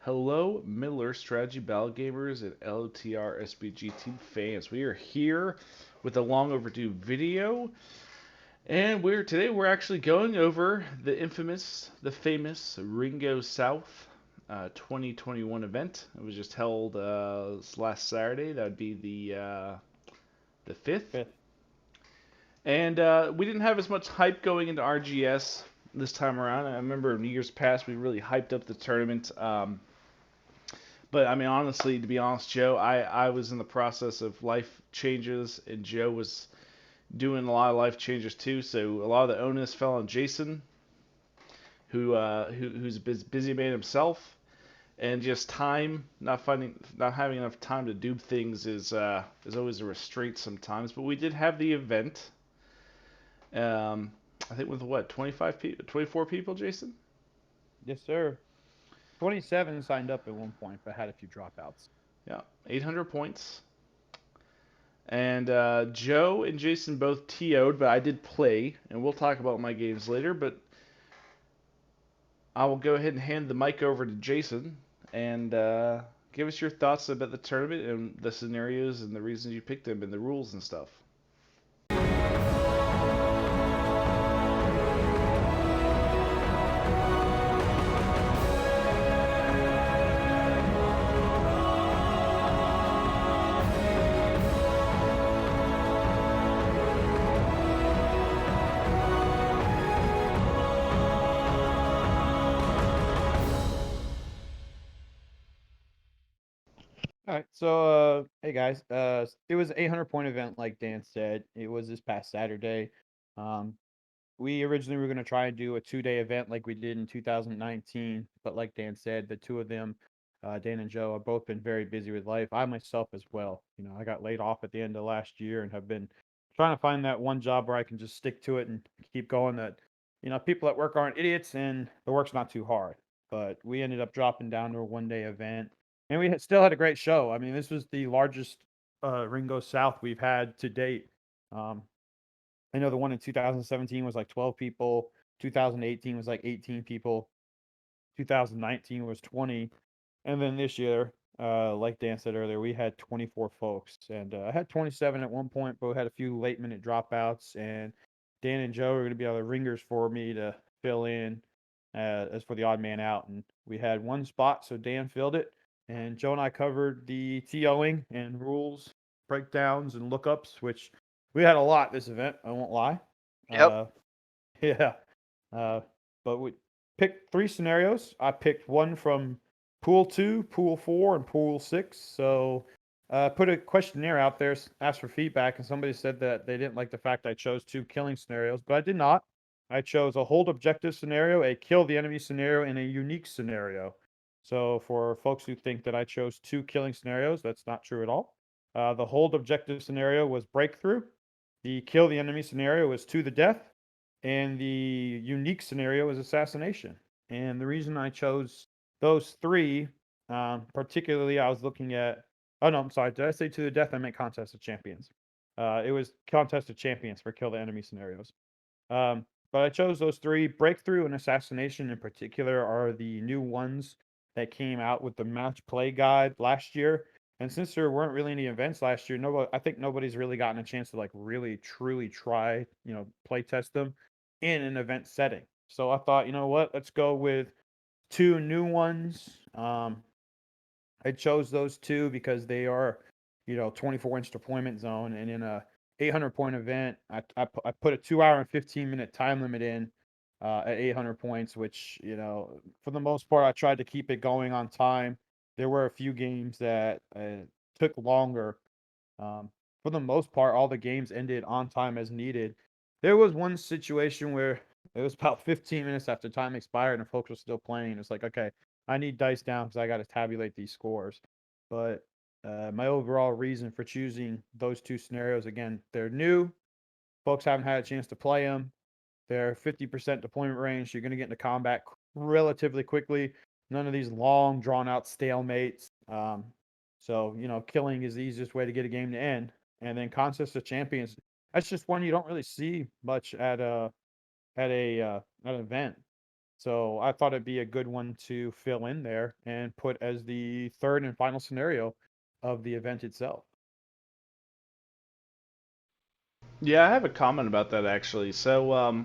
Hello, Miller Strategy Battle Gamers and LTR SBG Team fans. We are here with a long overdue video, and we're actually going over the famous Ringo South 2021 event. It was just held last Saturday. That would be the 5th. Fifth. And we didn't have as much hype going into RGS this time around. I remember in years past we really hyped up the tournament. But I mean, honestly, to be honest, Joe, I was in the process of life changes, and Joe was doing a lot of life changes too. So a lot of the onus fell on Jason, who's a busy man himself, and just time not having enough time to do things is always a restraint sometimes. But we did have the event. Um, I think with what 25 people, 24 people, Jason. Yes, sir. 27 signed up at one point, but had a few dropouts. Yeah, 800 points. And Joe and Jason both TO'd, but I did play, and we'll talk about my games later. But I will go ahead and hand the mic over to Jason and give us your thoughts about the tournament and the scenarios and the reasons you picked them and the rules and stuff. All right. Hey guys. It was an 800-point event, like Dan said. It was this past Saturday. Um, we originally were going to try and do a 2-day event like we did in 2019, but like Dan said, the two of them, Dan and Joe, have both been very busy with life. I myself as well. I got laid off at the end of last year and have been trying to find that one job where I can just stick to it and keep going. People at work aren't idiots and the work's not too hard. But we ended up dropping down to a 1-day event, and still had a great show. I mean, this was the largest Ringo South we've had to date. Um, I know the one in 2017 was like 12 people, 2018 was like 18 people, 2019 was 20, and then this year, like Dan said earlier, we had 24 folks, and I had 27 at one point, but we had a few late minute dropouts, and Dan and Joe were going to be the ringers for me to fill in as for the odd man out, and we had one spot, so Dan filled it, and Joe and I covered the TOing and rules breakdowns and lookups, which we had a lot this event. I won't lie. Yep. Uh, yeah. Uh, but we picked three scenarios. I picked one from Pool 2, Pool 4, and Pool 6. So put a questionnaire out there, asked for feedback, and somebody said that they didn't like the fact I chose two killing scenarios, but I did not. I chose a hold objective scenario, a kill the enemy scenario, and a unique scenario. So for folks who think that I chose two killing scenarios, that's not true at all. The hold objective scenario was breakthrough. The kill the enemy scenario was to the death, and the unique scenario is assassination. And the reason I chose those three, particularly, I was looking at. Oh no, I'm sorry. Did I say to the death? I meant contest of champions. It was contest of champions for kill the enemy scenarios. But I chose those three. Breakthrough and assassination, in particular, are the new ones that came out with the match play guide last year. And since there weren't really any events last year, I think nobody's really gotten a chance to like really truly try, play test them in an event setting. So I thought, you know what, let's go with two new ones. I chose those two because they are, 24-inch deployment zone, and in a 800-point event, I put a 2 hour and 15-minute time limit in at 800 points, which, for the most part, I tried to keep it going on time. There were a few games that took longer. Um, for the most part, all the games ended on time as needed. There was one situation where it was about 15 minutes after time expired and folks were still playing. It's like, okay, I need dice down because I got to tabulate these scores. But my overall reason for choosing those two scenarios, again, they're new. Folks haven't had a chance to play them. They're 50% deployment range. You're going to get into combat relatively quickly. None of these long, drawn out stalemates. So, killing is the easiest way to get a game to end. And then Contest of Champions, that's just one you don't really see much at an event. So I thought it'd be a good one to fill in there and put as the third and final scenario of the event itself. Yeah, I have a comment about that actually. So I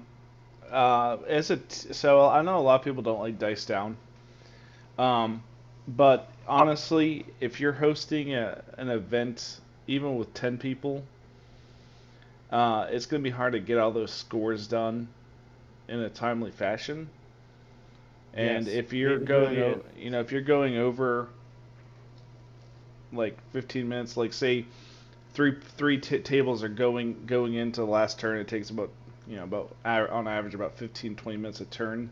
know a lot of people don't like dice down. Um, but honestly, if you're hosting an event, even with 10 people, it's going to be hard to get all those scores done in a timely fashion. And Yes, if you're it going, really is. if you're going over like 15 minutes, like say tables are going into the last turn, it takes about about on average about 15-20 minutes a turn.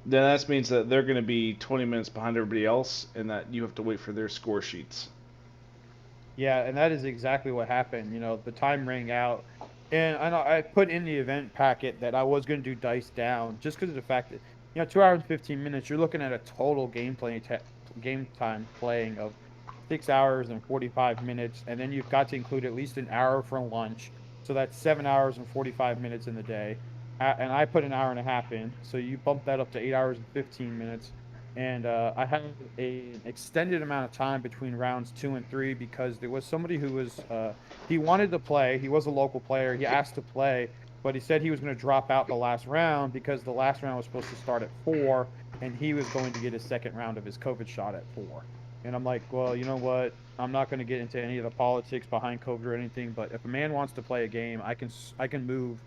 Then that means that they're going to be 20 minutes behind everybody else, and that you have to wait for their score sheets. Yeah, and that is exactly what happened. The time rang out, and I know I put in the event packet that I was going to do dice down just because of the fact that 2 hours and 15 minutes. You're looking at a total game time playing of 6 hours and 45 minutes, and then you've got to include at least an hour for lunch, so that's 7 hours and 45 minutes in the day. And I put an hour and a half in, so you bump that up to 8 hours and 15 minutes. And I had an extended amount of time between rounds two and three because there was somebody who was he wanted to play. He was a local player. He asked to play, but he said he was going to drop out the last round because the last round was supposed to start at 4, and he was going to get his second round of his COVID shot at 4. And I'm like, well, you know what? I'm not going to get into any of the politics behind COVID or anything, but if a man wants to play a game, I can move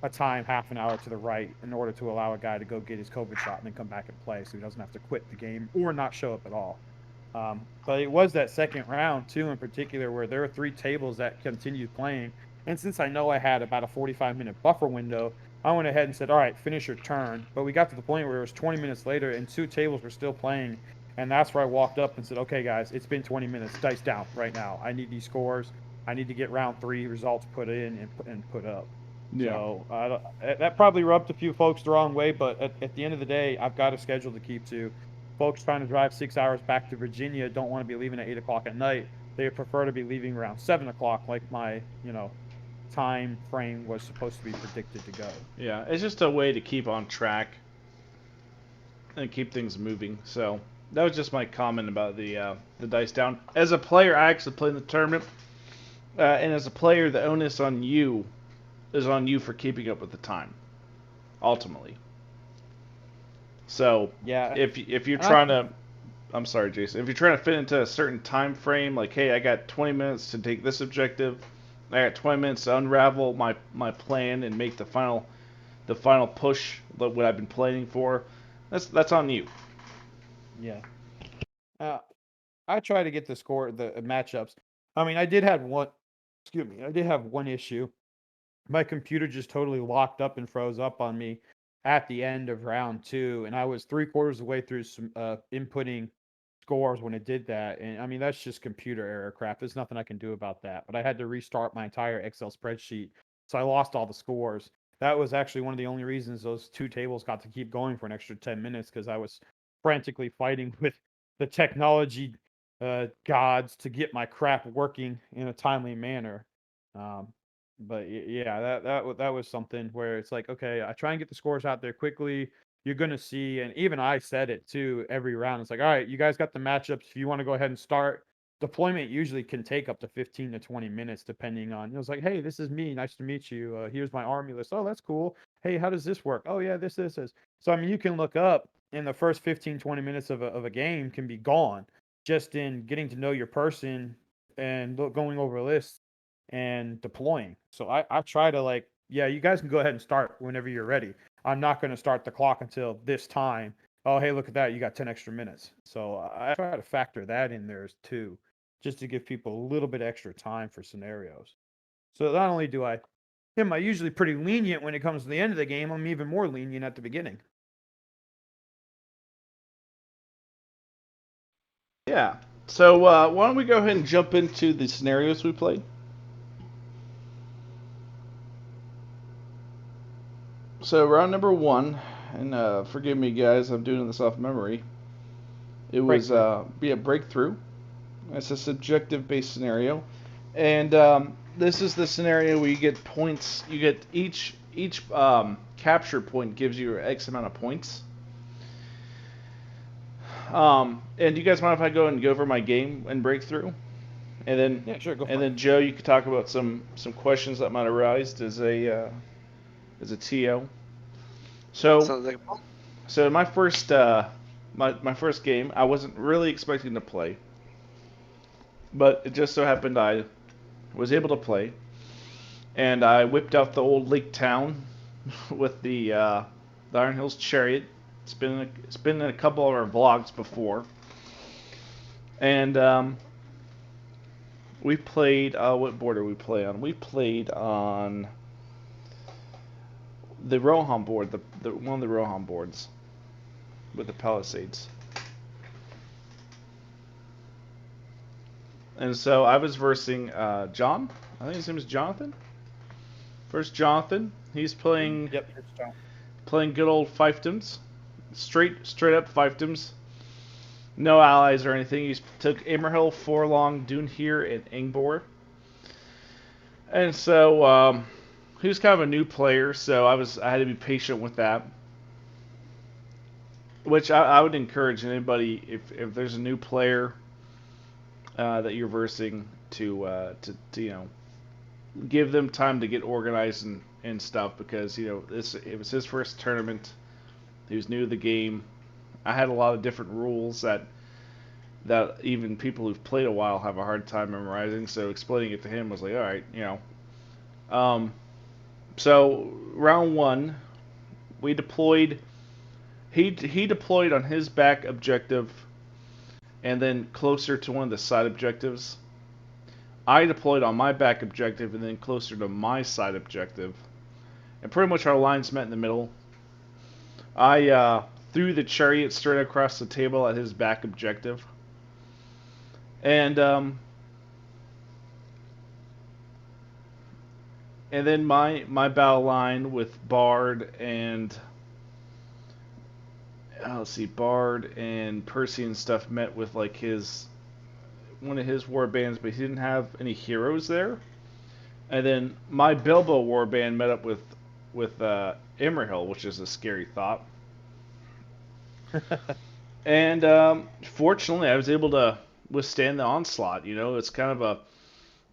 a time half an hour to the right in order to allow a guy to go get his COVID shot and then come back and play, so he doesn't have to quit the game or not show up at all. But it was that second round too, in particular, where there were three tables that continued playing. And since I know I had about a 45-minute buffer window, I went ahead and said, "All right, finish your turn." But we got to the point where it was 20 minutes later, and two tables were still playing. And that's where I walked up and said, "Okay, guys, it's been 20 minutes. Dice down right now. I need these scores. I need to get round three results put in and put up." Yeah. So that probably rubbed a few folks the wrong way, but at the end of the day, I've got a schedule to keep to. Folks trying to drive 6 hours back to Virginia don't want to be leaving at 8 o'clock at night. They prefer to be leaving around 7 o'clock, like my time frame was supposed to be predicted to go. Yeah, it's just a way to keep on track and keep things moving. So that was just my comment about the dice down. As a player, I actually played in the tournament, and as a player, the onus on you is on you for keeping up with the time. Ultimately, so Yeah, if you're and I trying to, I'm sorry, Jason, if you're trying to fit into a certain time frame, like hey, I got 20 minutes to take this objective, I got 20 minutes to unravel my plan and make the final push what I've been planning for. That's on you. yeah, uh, I try to get the score, the matchups. I mean, I did have one. Excuse me, I did have one issue. My computer just totally locked up and froze up on me at the end of round two, and I was three-quarters of the way through some inputting scores when it did that. And I mean, that's just computer error crap. There's nothing I can do about that. But I had to restart my entire Excel spreadsheet, so I lost all the scores. That was actually one of the only reasons those two tables got to keep going for an extra 10 minutes because I was frantically fighting with the technology gods to get my crap working in a timely manner. Um, but yeah, that was something where it's like, okay, I try and get the scores out there quickly. You're gonna see, and even I said it too every round. It's like, all right, you guys got the matchups. If you want to go ahead and start, deployment usually can take up to 15 to 20 minutes, depending on. It was like, hey, this is me. Nice to meet you. Here's my army list. Oh, that's cool. Hey, how does this work? Oh yeah, this is. So I mean, you can look up in the first 15 20 minutes of a game can be gone just in getting to know your person and going over lists and deploying. So I try to like, yeah, you guys can go ahead and start whenever you're ready. I'm not going to start the clock until this time. Oh, hey, look at that. You got 10 extra minutes. So I try to factor that in there too, just to give people a little bit extra time for scenarios. So not only am I usually pretty lenient when it comes to the end of the game, I'm even more lenient at the beginning. Yeah. So why don't we go ahead and jump into the scenarios we played? So round number one, and forgive me guys, I'm doing this off memory. It was Breakthrough. be a breakthrough. It's a subjective based scenario, and this is the scenario where you get points. You get each capture point gives you X amount of points. And do you guys mind if I go over my game and breakthrough, and then Yeah, sure, go and for it. then Joe, you could talk about some questions that might arise as a TO. So Sounds like a plan. so my first my first game, I wasn't really expecting to play, but it just so happened I was able to play, and I whipped out the old Lake Town with the Iron Hills Chariot. It's been in a couple of our vlogs before, and we played. What board did we play on? We played on the Rohan board, the one of the Rohan boards with the Palisades. And so I was versing John. I think his name is Jonathan. First Jonathan. He's Yep, it's John. playing good old fiefdoms, straight up fiefdoms. No allies or anything. He took Immerhill, Forlong, Dunhir, and Ingbor. And so he was kind of a new player, so I had to be patient with that. Which I would encourage anybody if there's a new player that you're versing to give them time to get organized and stuff, because this it was his first tournament. He was new to the game. I had a lot of different rules that even people who've played a while have a hard time memorizing. So explaining it to him was like, all right. Um, so round one, we deployed. He deployed on his back objective, and then closer to one of the side objectives. I deployed on my back objective, and then closer to my side objective. And pretty much our lines met in the middle. I threw the chariot straight across the table at his back objective, and then my battle line with Bard and let's see, Bard and Percy and stuff met with like his one of his war bands, but he didn't have any heroes there. And then my Bilbo war band met up with Immerhill, which is a scary thought. And fortunately, I was able to withstand the onslaught. It's kind of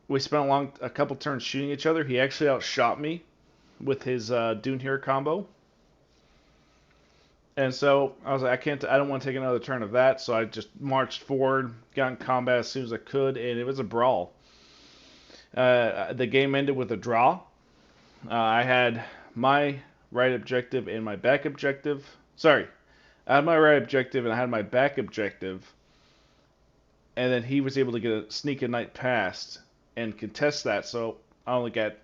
we spent a couple turns shooting each other. He actually outshot me with his Dunhir combo. And so I was like, I don't want to take another turn of that. So I just marched forward, got in combat as soon as I could, and it was a brawl. The game ended with a draw. I had my right objective and my back objective. Sorry, I had my right objective and I had my back objective, and then he was able to get a sneak a knight past and contest that. So I only got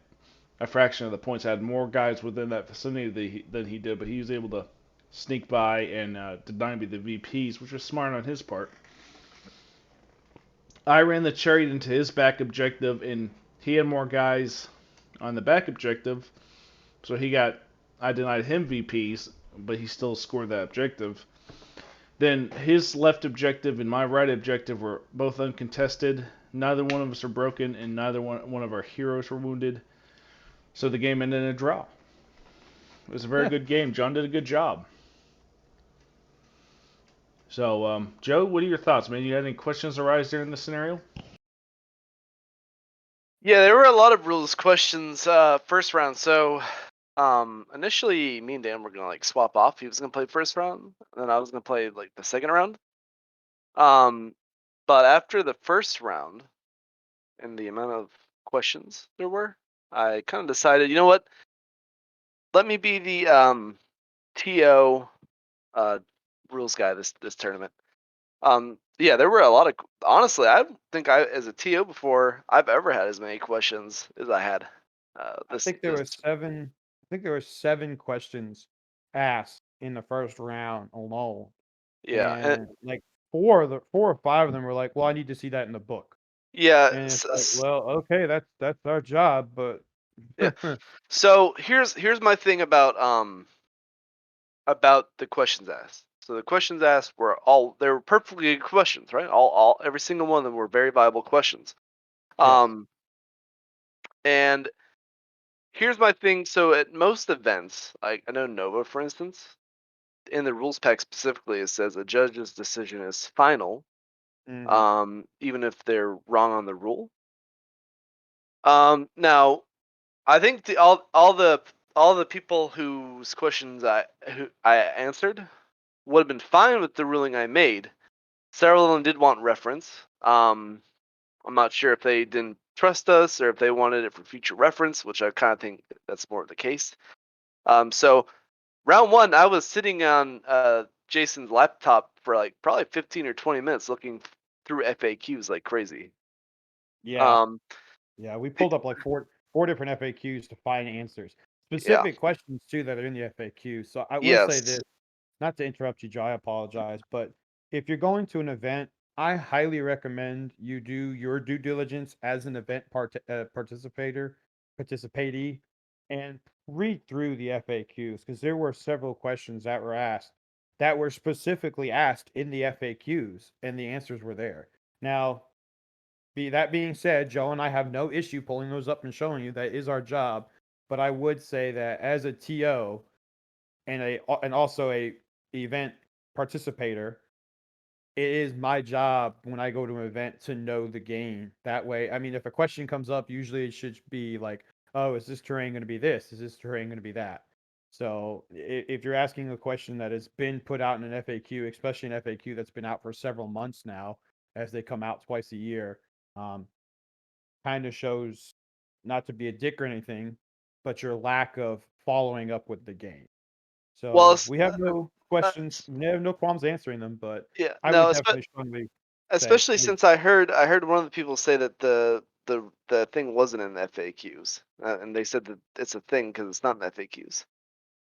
a fraction of the points. I had more guys within that vicinity than he did, but he was able to sneak by and deny me the VPs, which was smart on his part. I ran the chariot into his back objective, and he had more guys on the back objective, so I denied him VPs, but he still scored that objective. Then his left objective and my right objective were both uncontested. Neither one of us were broken, and neither one of our heroes were wounded. So the game ended in a draw. It was a very Yeah. good game. John did a good job. So, Joe, what are your thoughts, man? You had any questions arise during this scenario? Yeah, there were a lot of rules questions first round. So initially me and Dan were gonna like swap off. He was gonna play first round, and then I was gonna play like the second round. But after the first round and the amount of questions there were, I kind of decided, you know what? Let me be the TO rules guy this tournament. Yeah, there were a lot of. Honestly, I don't think as a TO before, I've ever had as many questions as I had. I think there This were seven. I think there were 7 questions asked in the first round alone, yeah, and like 4 or 5 of them were like, "Well, I need to see that in the book," yeah, and it's like, "Well, okay, that's our job, but." yeah. So here's my thing about the questions asked. So the questions asked they were perfectly good questions, right? All every single one of them were very viable questions. Yes. Um, and here's my thing. So at most events, like I know Nova, for instance, in the rules pack specifically, it says a judge's decision is final, even if they're wrong on the rule. Now I think all the people whose questions I answered would have been fine with the ruling I made. Several of them did want reference. I'm not sure if they didn't trust us or if they wanted it for future reference, which I kind of think that's more the case. So round one, I was sitting on Jason's laptop for like probably 15 or 20 minutes looking through FAQs like crazy. Yeah. Um, Yeah, we pulled up like four different FAQs to find answers. yeah, Specific questions too that are in the FAQ. So I will say yes. this, not to interrupt you, Joe, I apologize, but if you're going to an event, I highly recommend you do your due diligence as an event participatee, and read through the FAQs because there were several questions that were asked that were specifically asked in the FAQs, and the answers were there. Now, that being said, Joe and I have no issue pulling those up and showing you. That is our job. But I would say that as a TO and also a event participator, it is my job when I go to an event to know the game. That way, I mean, if a question comes up, usually it should be like, "Oh, is this terrain going to be this? Is this terrain going to be that?" So if you're asking a question that has been put out in an FAQ, especially an FAQ that's been out for several months now, as they come out twice a year, um, kind of shows, not to be a dick or anything, but your lack of following up with the game. Well, So we have no questions, s- we have no qualms answering them, but yeah, I would no, definitely strongly say, especially hey, since I heard one of the people say that the thing wasn't in the FAQs, and they said that it's a thing because it's not in the FAQs.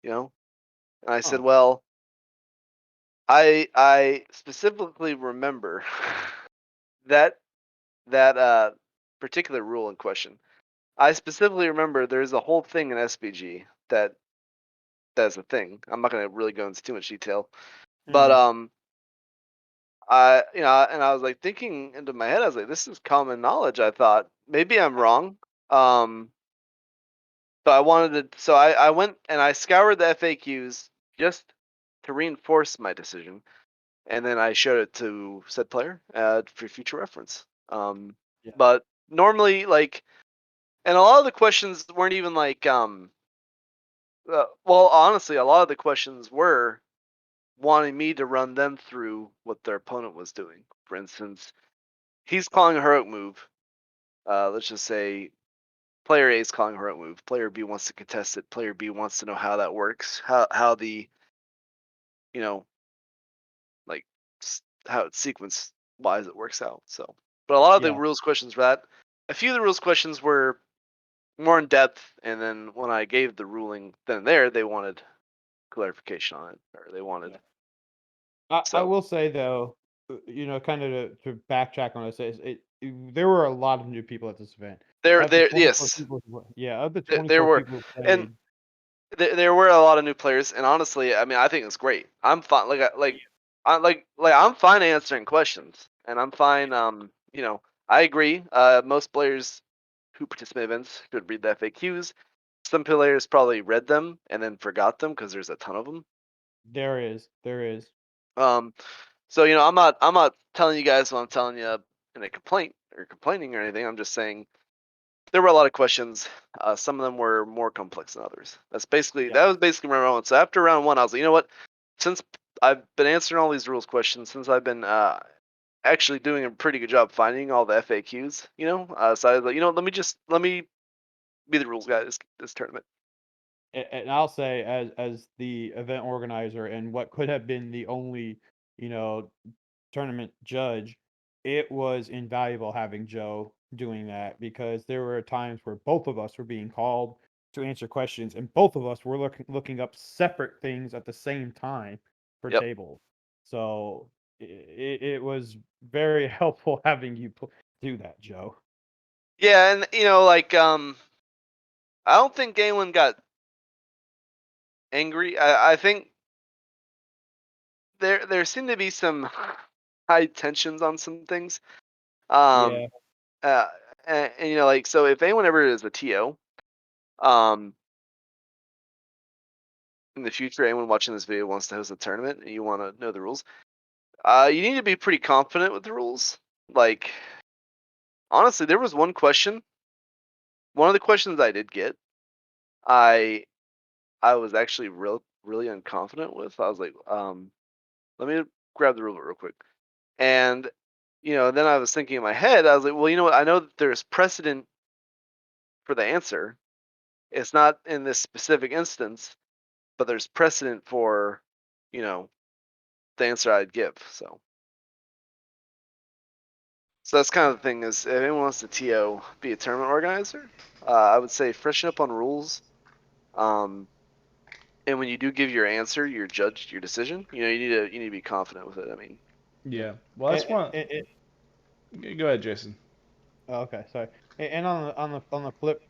You know, and I said, huh, well, I specifically remember that that particular rule in question. I specifically remember there's a whole thing in SBG that's a thing. I'm not gonna really go into too much detail, but mhm, I was like thinking into my head, I was like, this is common knowledge. I thought maybe I'm wrong. Um, but I wanted to, so I went and I scoured the FAQs just to reinforce my decision, and then I showed it to said player for future reference. yeah, But normally, like, and a lot of the questions weren't even like, well, honestly, a lot of the questions were wanting me to run them through what their opponent was doing. For instance, he's calling a heroic move. Let's just say player A is calling a heroic move. Player B wants to contest it. Player B wants to know how that works, how the you know like how it's sequence wise it works out. So, but a lot of the yeah, rules questions for that, a few of the rules questions were more in depth, and then when I gave the ruling then and there, they wanted clarification on it, or they wanted yeah. I so will say though, kind of to backtrack on this, there were a lot of new people at this event. Of the there 24 yes people, yeah, of the there 24 were, people who and played, there were a lot of new players, and honestly, I mean, I think it's great. I'm fine. Like I'm fine answering questions, and I'm fine. I agree. Most players who participate in events should read the FAQs. Some players probably read them and then forgot them because there's a ton of them. there is, Um, so I'm not telling you guys what I'm telling you in a complaint or complaining or anything. I'm just saying there were a lot of questions. Some of them were more complex than others. yeah. That was basically my round one. So after round one, I was like, you know what? Since I've been answering all these rules questions, since I've been actually doing a pretty good job finding all the FAQs, so I was like, let me be the rules guy this tournament. And I'll say, as the event organizer and what could have been the only, you know, tournament judge, it was invaluable having Joe doing that because there were times where both of us were being called to answer questions, and both of us were looking up separate things at the same time for Yep. tables. So it was very helpful having you do that, Joe. Yeah, and I don't think anyone got angry. I think there seemed to be some high tensions on some things. Um, Yeah, uh, and, like so, if anyone ever is a TO, In the future, anyone watching this video wants to host a tournament and you want to know the rules, you need to be pretty confident with the rules. Like, honestly, there was one question. One of the questions I did get, I was actually really unconfident with. I was like, let me grab the rule book real quick. And then I was thinking in my head, I was like, well, you know what? I know that there's precedent for the answer. It's not in this specific instance, but there's precedent for, the answer I'd give. So that's kind of the thing is, if anyone wants to be a tournament organizer, I would say freshen up on rules. And when you do give your answer, your decision, you need to be confident with it. I mean, Yeah. Well, that's one. Go ahead, Jason. Oh, okay, sorry. And on the flip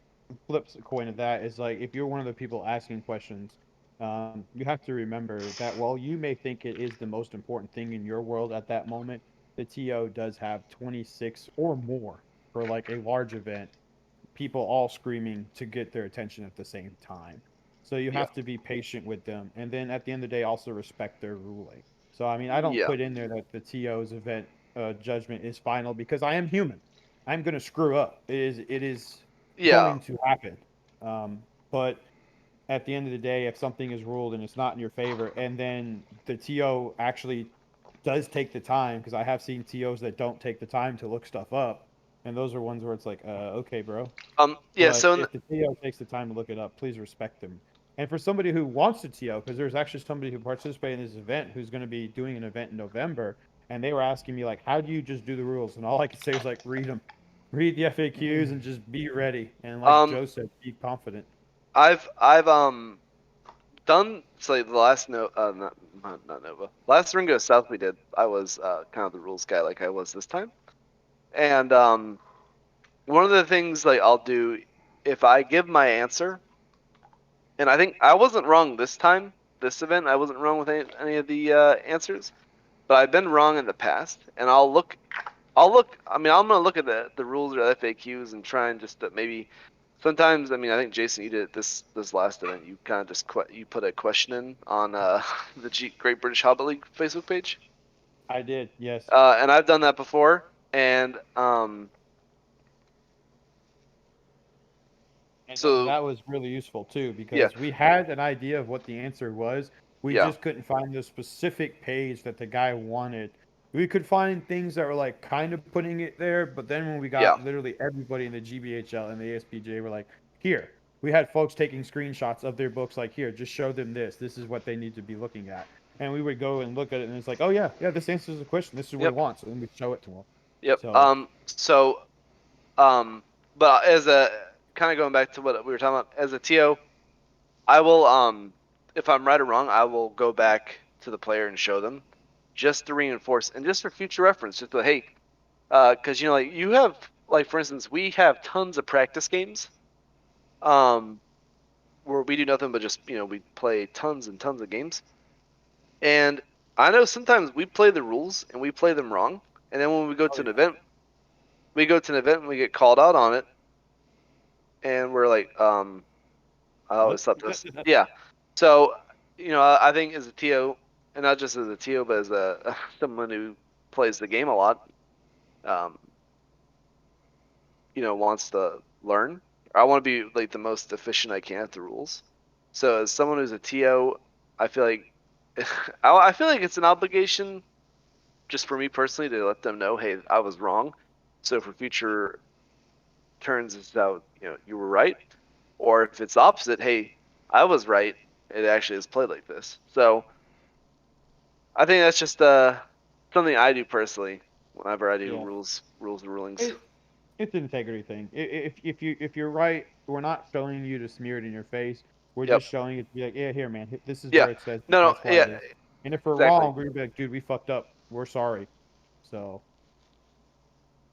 coin of that is like if you're one of the people asking questions, you have to remember that while you may think it is the most important thing in your world at that moment, the TO does have 26 or more for like a large event, people all screaming to get their attention at the same time. So you yeah, have to be patient with them, and then at the end of the day, also respect their ruling. So I mean, I don't yeah, put in there that the TO's event judgment is final because I am human. I'm going to screw up. It is yeah. going to happen. But at the end of the day, if something is ruled and it's not in your favor, and then the TO actually does take the time, because I have seen TOs that don't take the time to look stuff up, and those are ones where it's like, okay, bro. Yeah. But So if the TO takes the time to look it up, please respect them. And for somebody who wants to TO, because there's actually somebody who participated in this event who's going to be doing an event in November, and they were asking me like, how do you just do the rules? And all I could say was like, read them, read the FAQs, and just be ready. And like um, Joe said, be confident. I've done so like the last not Nova. Last Ringo South we did. I was kind of the rules guy like I was this time. And one of the things like I'll do if I give my answer, and I think I wasn't wrong this time, this event, I wasn't wrong with any of the answers, but I've been wrong in the past, and I'll look. I mean, I'm gonna look at the rules or FAQs and try and just maybe. Sometimes, I mean, I think Jason, you did it this last event. You kind of just you put a question in on the Great British Hobbit League Facebook page, I did, yes. and I've done that before. And And so that was really useful too yeah, because we had an idea of what the answer was. We yeah, just couldn't find the specific page that the guy wanted. We could find things that were like kind of putting it there, but then when we yeah, got literally everybody in the GBHL and the ASPJ were like, here, we had folks taking screenshots of their books, like, here, just show them this. This is what they need to be looking at. And we would go and look at it, and it's like, oh, yeah, yeah, this answers the question. This is what he yep, wants. And then we show it to him. yep. So, So but as a kind of going back to what we were talking about, as a TO, I will if I'm right or wrong, I will go back to the player and show them just to reinforce and just for future reference, just to hey, because like you have like for instance, we have tons of practice games, um, where we do nothing but just we play tons and tons of games, and I know sometimes we play the rules and we play them wrong, and then when we go oh, to an yeah. event, and we get called out on it, and we're like, I always What? thought this. Yeah. So, I think as a TO, and not just as a TO, but as a someone who plays the game a lot, um, wants to learn. I want to be like the most efficient I can at the rules. So as someone who's a TO, I feel like I feel like it's an obligation just for me personally to let them know, hey, I was wrong. So for future turns, it's how you were right. Or if it's the opposite, hey, I was right. It actually is played like this. So I think that's just something I do personally whenever I do Yeah. rules and rulings. It, It's an integrity thing. If you're right, we're not showing you to smear it in your face. We're Yep. just showing you to be like, yeah, here, man, this is Yeah. where it says it. No, no. That's why Yeah. it is. And if we're Exactly. wrong, we're gonna be like, dude, we fucked up. We're sorry. So,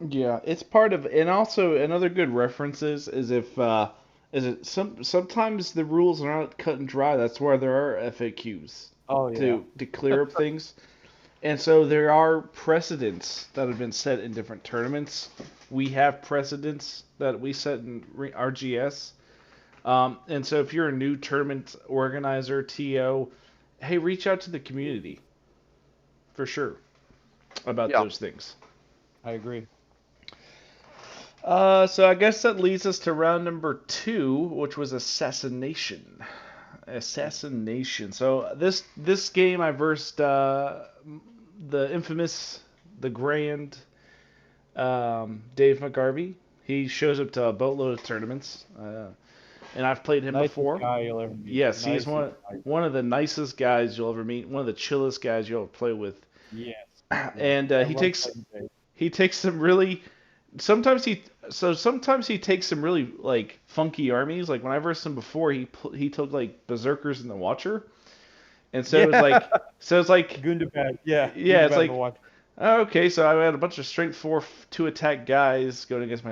Yeah, it's part of, and also another good references is if is it sometimes the rules are not cut and dry. That's why there are FAQs oh yeah, to clear up things. And so there are precedents that have been set in different tournaments. We have precedents that we set in RGS. And so if you're a new tournament organizer, TO, hey, reach out to the community for sure about Yeah. those things. I agree. So I guess that leads us to round number 2, which was assassination. Assassination. So this game I versed the infamous, the grand Dave McGarvey. He shows up to a boatload of tournaments, and I've played him Nicest before. guy you'll ever meet. Yes, he's Nicest one guy. one of the nicest guys you'll ever meet. One of the chillest guys you'll ever play with. Yes. Yes. And I he love takes playing Dave. he takes some really sometimes he takes some really like funky armies. Like when I versed him before, he took like berserkers in the Watcher, and so Yeah. it's like Gundabad. Yeah. yeah, it's Gundabad in the like watch. okay, so I had a bunch of strength 4 to attack guys going against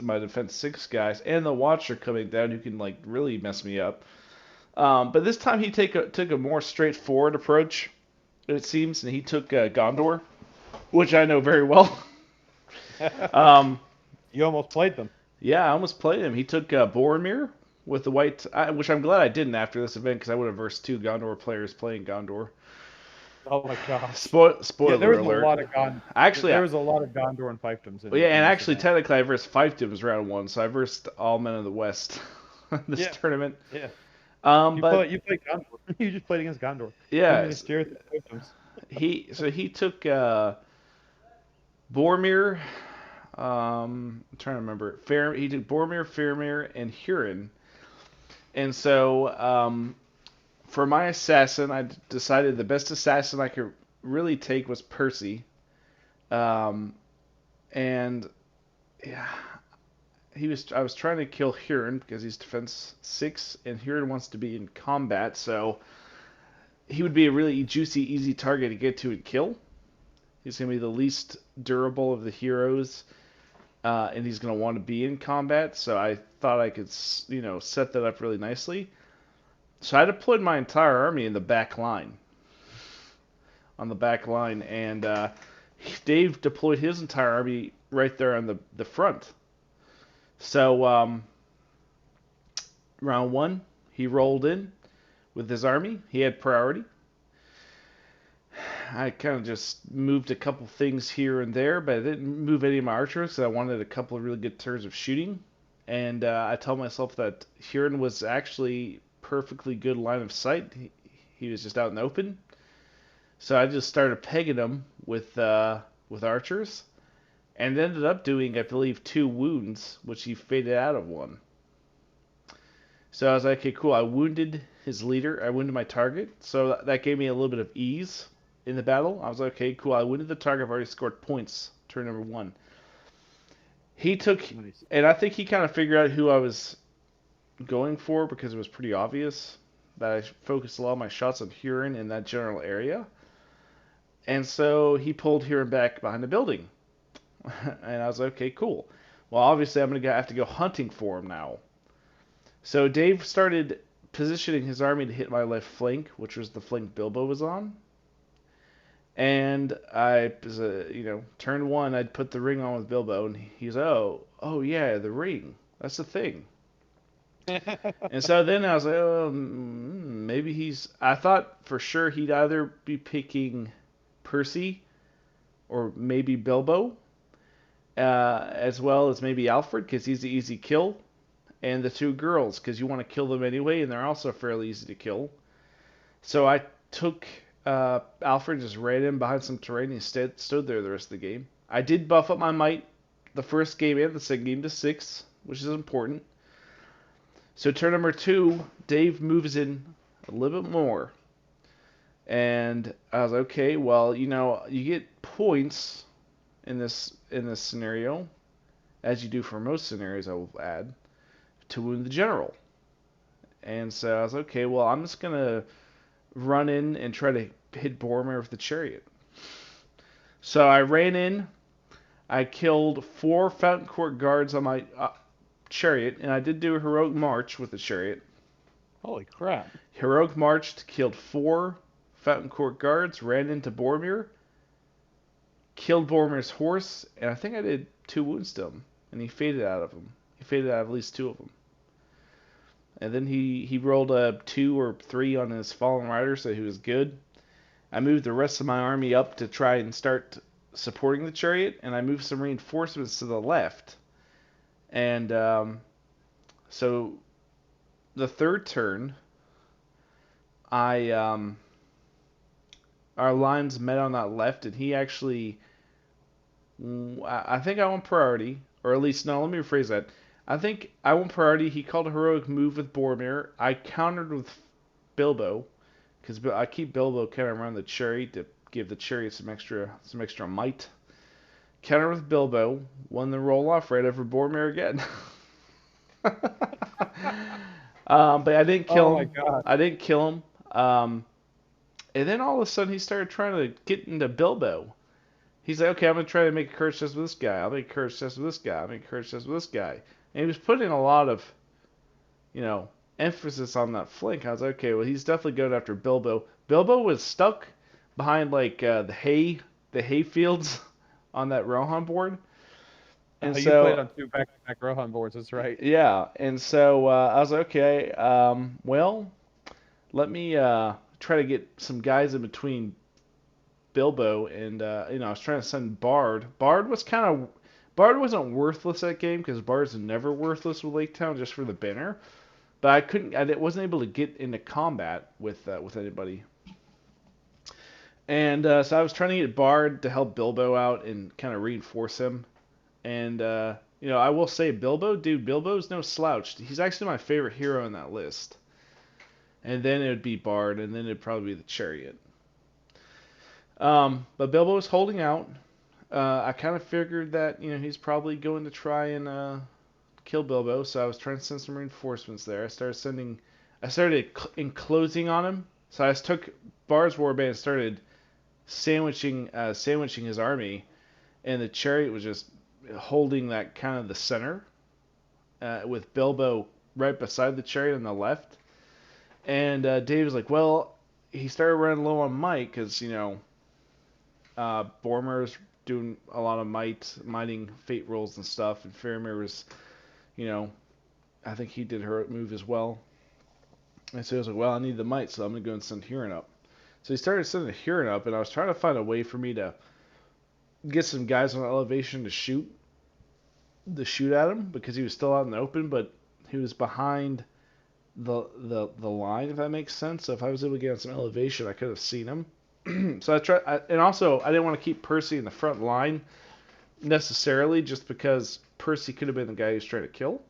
my defense 6 guys, and the Watcher coming down who can like really mess me up. But this time he took a more straightforward approach, it seems, and he took Gondor, which I know very well. Um, You almost played them. yeah, I almost played him. He took Boromir with the white, which I'm glad I didn't after this event because I would have versed 2 Gondor players playing Gondor. Oh my gosh. Spoiler Yeah, there was alert. a lot of Gondor. Actually, There was a lot of Gondor and fiefdoms well, yeah, in and this actually, event. technically, I versed fiefdoms round 1, so I versed all men of the West this Yeah. tournament. Yeah. But You played Gondor. You just played against Gondor. yeah, Minas Tirith and fiefdoms. he took Boromir. I'm trying to remember. He took Boromir, Faramir, and Huron. And so for my assassin, I decided the best assassin I could really take was Percy. Um, and yeah, I was trying to kill Huron because he's defense 6, and Huron wants to be in combat, so he would be a really juicy, easy target to get to and kill. He's gonna be the least durable of the heroes, and he's gonna want to be in combat. So I thought I could, set that up really nicely. So I deployed my entire army in the back line, on the back line, and Dave deployed his entire army right there on the front. So round 1, he rolled in with his army. He had priority. I kind of just moved a couple things here and there, but I didn't move any of my archers because I wanted a couple of really good turns of shooting. And I told myself that Huron was actually perfectly good line of sight. He was just out in the open. So I just started pegging him with archers, and ended up doing, I believe, 2 wounds, which he faded out of one. So I was like, okay, cool. I wounded his leader. I wounded my target, so that gave me a little bit of ease in the battle. I was like, okay, cool. I wounded the target. I've already scored points. Turn number 1. He took, Nice. and I think he kind of figured out who I was going for because it was pretty obvious that I focused a lot of my shots on Huron in that general area. And so he pulled Huron back behind the building. And I was like, okay, cool. Well, obviously, I'm going to have to go hunting for him now. So Dave started positioning his army to hit my left flank, which was the flank Bilbo was on. And I, turn 1, I'd put the ring on with Bilbo, and he's, oh yeah, the ring. That's the thing. And so then I was like, oh, maybe he's. I thought for sure he'd either be picking Percy or maybe Bilbo, as well as maybe Alfred, because he's the easy kill, and the 2 girls, because you want to kill them anyway, and they're also fairly easy to kill. So I took Alfred, just ran in behind some terrain, and stood there the rest of the game. I did buff up my might the first game and the second game to 6, which is important. So turn number 2, Dave moves in a little bit more. And I was like, okay, well, you get points in this scenario, as you do for most scenarios, I will add, to wound the general. And so I was like, okay, well, I'm just gonna run in and try to hit Boromir with the chariot. So I ran in, I killed 4 Fountain Court guards on my chariot, and I did do a heroic march with the chariot. Holy crap. Heroic marched, killed 4 Fountain Court guards, ran into Boromir, killed Boromir's horse, and I think I did 2 wounds to him, and he faded out of them. He faded out of at least 2 of them. and then he rolled a 2 or 3 on his fallen rider, so he was good. I moved the rest of my army up to try and start supporting the chariot, and I moved some reinforcements to the left. And so the third turn, I our lines met on that left, and he actually, I think I won priority, or at least no. Let me rephrase that. I think I won priority. He called a heroic move with Boromir. I countered with Bilbo, because I keep Bilbo kind of around the chariot to give the chariot some extra might. Counter with Bilbo, won the roll off right over Boromir again. But I didn't kill Oh my him. God. I didn't kill him. And then all of a sudden he started trying to get into Bilbo. He's like, okay, I'm gonna try to make a courage test with this guy. I'll make a courage test with this guy. I'll make a courage test with this guy. And he was putting a lot of, you know, emphasis on that flank. I was like, okay, well he's definitely going after Bilbo. Bilbo was stuck behind like the hay fields on that Rohan board. And You played so on 2 back-to-back Rohan boards. That's right. yeah, and so I was like, okay, well, let me try to get some guys in between Bilbo and I was trying to send Bard. Bard wasn't worthless that game because Bard's never worthless with Lake Town just for the banner. But I wasn't able to get into combat with anybody. And so I was trying to get Bard to help Bilbo out and kind of reinforce him. And I will say Bilbo's no slouch. He's actually my favorite hero in that list. And then it would be Bard, and then it'd probably be the Chariot. But Bilbo was holding out. I kind of figured that he's probably going to try and kill Bilbo, so I was trying to send some reinforcements there. I started enclosing on him. So I just took Bard's warband and started sandwiching his army, and the Chariot was just holding that kind of the center, with Bilbo right beside the chariot on the left. And Dave was like, well, he started running low on might because, Boromir's doing a lot of mighting fate rolls and stuff, and Faramir was, I think he did her move as well. And so he was like, well, I need the might, so I'm going to go and send Huron up. So he started sending Huron up, and I was trying to find a way for me to get some guys on elevation to shoot at him because he was still out in the open, but he was behind the line, if that makes sense. So if I was able to get on some elevation, I could have seen him. So and also I didn't want to keep Percy in the front line necessarily, just because Percy could have been the guy he was trying to kill.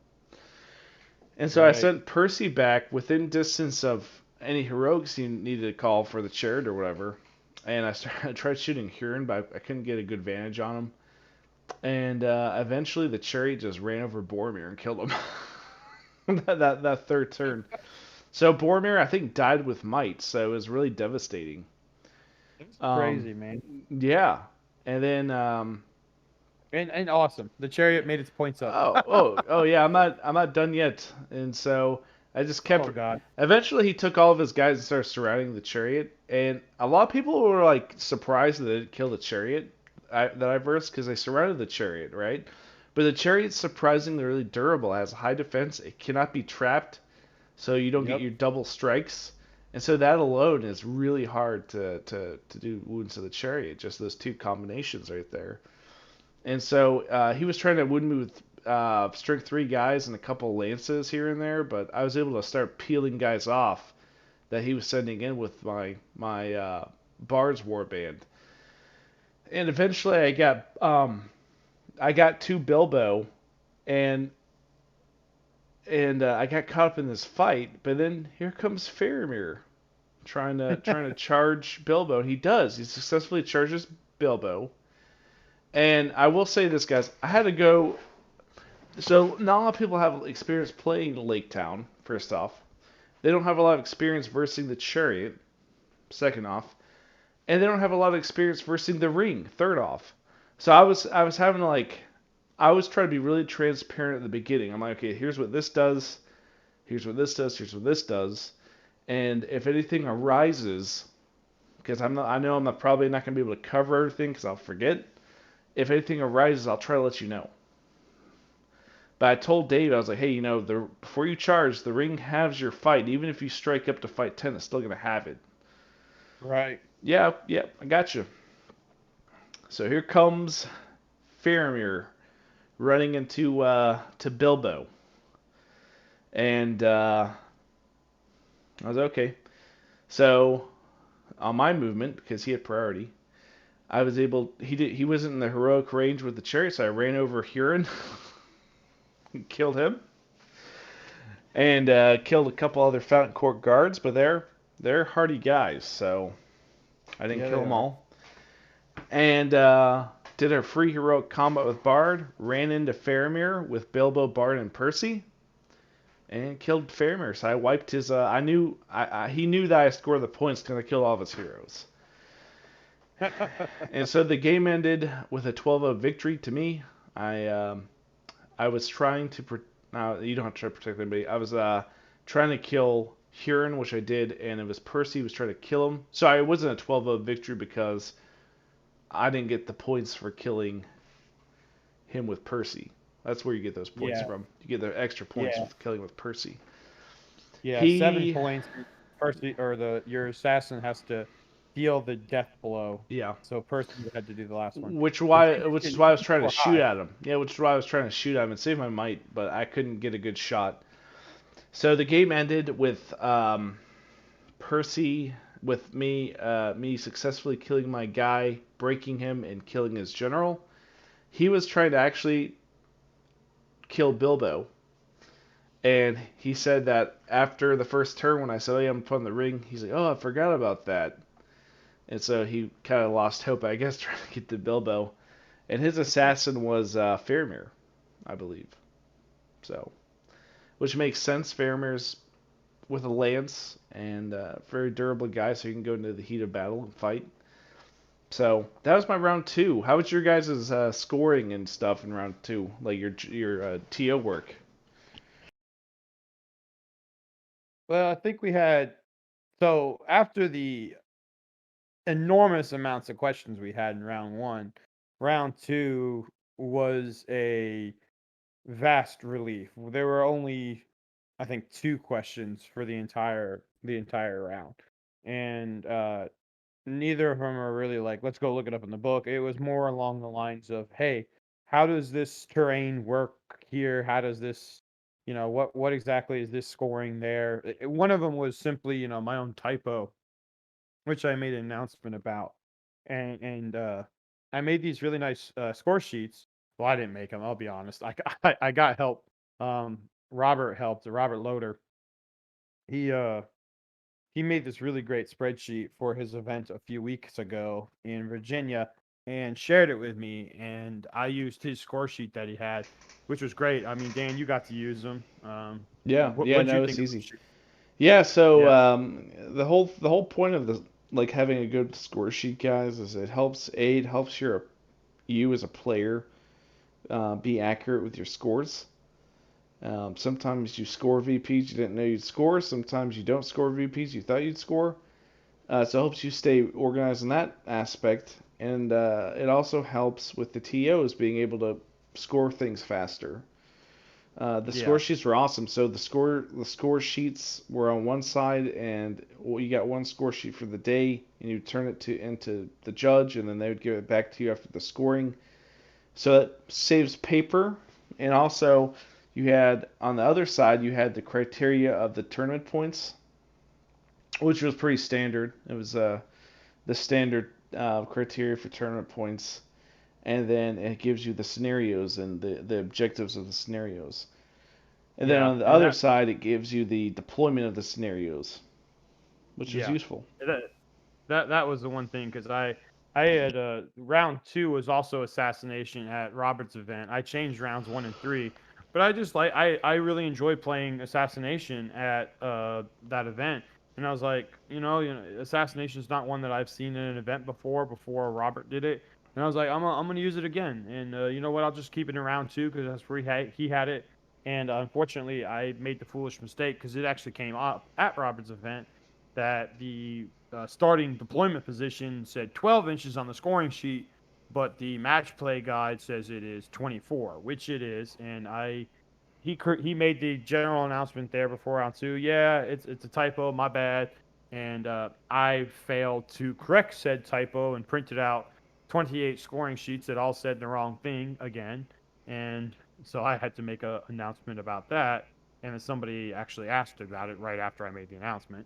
And so I sent Percy back within distance of any heroics he needed to call for the chariot or whatever. And I tried shooting Huron, but I couldn't get a good vantage on him. And eventually the chariot just ran over Boromir and killed him. that third turn. So Boromir, I think, died with might, so it was really devastating. It was crazy, man. Yeah. And then And awesome. The chariot made its points up. oh yeah, I'm not done yet. And so I just kept. Oh God. Eventually, he took all of his guys and started surrounding the chariot. And a lot of people were like surprised that they didn't kill the chariot that I versed, because they surrounded the chariot, right? But the chariot's surprisingly really durable. It has high defense. It cannot be trapped, so you don't get your double strikes. And so that alone is really hard to do wounds to the chariot. Just those two combinations right there. And so he was trying to wound me with strength 3 guys and a couple lances here and there, but I was able to start peeling guys off that he was sending in with my Bard's warband. And eventually I got to Bilbo, and I got caught up in this fight. But then here comes Faramir trying to charge Bilbo, and he does. He successfully charges Bilbo. And I will say this, guys. I had to go. So not a lot of people have experience playing Lake Town. First off, they don't have a lot of experience versing the chariot. Second off, and they don't have a lot of experience versing the ring. Third off, so I was having to I was trying to be really transparent at the beginning. I'm like, okay, here's what this does, here's what this does, here's what this does, and if anything arises, because I know I'm probably not going to be able to cover everything because I'll forget. If anything arises, I'll try to let you know. But I told Dave, I was like, hey, before you charge, the ring halves your fight. Even if you strike up to fight 10, it's still gonna have it. Right. Yeah, yeah, I got you. So here comes Faramir running into to Bilbo, and I was okay. So on my movement, because he had priority, I was able. He wasn't in the heroic range with the chariot, so I ran over Huron, killed him, and killed a couple other Fountain Court guards. But they're hardy guys, so I didn't Yeah, kill they them are. all. And did a free heroic combat with Bard. Ran into Faramir with Bilbo, Bard, and Percy, and killed Faramir. So I wiped his. He knew that I scored the points because I killed all of his heroes. And so the game ended with a 12-0 victory to me. I was trying to. Now you don't have to try to protect anybody. I was trying to kill Huron, which I did, and it was Percy who was trying to kill him. So I wasn't a 12-0 victory because I didn't get the points for killing him with Percy. That's where you get those points Yeah. from. You get the extra points Yeah. with killing with Percy. Yeah. 7 He, points. Percy or your assassin has to deal the death blow. yeah. So Percy had to do the last one. Which But why which is why I was you trying to score shoot high. at him. Yeah, which is why I was trying to shoot at him and save my might, but I couldn't get a good shot. So the game ended with Percy with me successfully killing my guy, breaking him, and killing his general. He was trying to actually kill Bilbo, and he said that after the first turn, when I said, "Oh, yeah, I'm putting the ring," he's like, "Oh, I forgot about that." And so he kind of lost hope, I guess, trying to get to Bilbo. And his assassin was Faramir, I believe. So, which makes sense. Faramir's with a lance and very durable guy, so you can go into the heat of battle and fight. So that was my round two. How was your guys' scoring and stuff in round two? Like your TO work? Well, I think we had so after the enormous amounts of questions we had in round one, round two was a vast relief. There were only, I think, 2 questions for the entire round, and neither of them are really like, let's go look it up in the book. It was more along the lines of, hey, how does this terrain work here? How does this, what exactly is this scoring there? One of them was simply, my own typo, which I made an announcement about, and I made these really nice score sheets. Well, I didn't make them. I'll be honest. I got help. Um, Robert helped. Robert Loader. He uh he made this really great spreadsheet for his event a few weeks ago in Virginia and shared it with me. And I used his score sheet that he had, which was great. I mean, Dan, you got to use them. Yeah, yeah, What'd you no, think it's of the easy. sheet? Yeah, so Yeah, the whole point of the like having a good score sheet, guys, is it helps you as a player be accurate with your scores. Sometimes you score VPs you didn't know you'd score. Sometimes you don't score VPs you thought you'd score. So it helps you stay organized in that aspect, and it also helps with the TOs being able to score things faster. The score yeah, sheets were awesome. So the score sheets were on one side, and you got one score sheet for the day, and you turn it into the judge, and then they would give it back to you after the scoring. So it saves paper, and also you had on the other side you had the criteria of the tournament points, which was pretty standard. It was the standard criteria for tournament points, and then it gives you the scenarios and the objectives of the scenarios. And then yeah. on the And other side, it gives you the deployment of the scenarios, which is yeah, useful. that was the one thing because I had round two was also assassination at Robert's event. I changed rounds one and three, but I just like I really enjoy playing assassination at that event. And I was like, assassination is not one that I've seen in an event before Robert did it. And I was like, I'm gonna use it again. And you know what? I'll just keep it in round two because that's where he had it. And unfortunately, I made the foolish mistake because it actually came up at Robert's event that the starting deployment position said 12 inches on the scoring sheet, but the match play guide says it is 24, which it is. And I he made the general announcement there before round 2. Yeah, it's a typo, my bad. And I failed to correct said typo and printed out 28 scoring sheets that all said the wrong thing again. And so I had to make an announcement about that. And then somebody actually asked about it right after I made the announcement.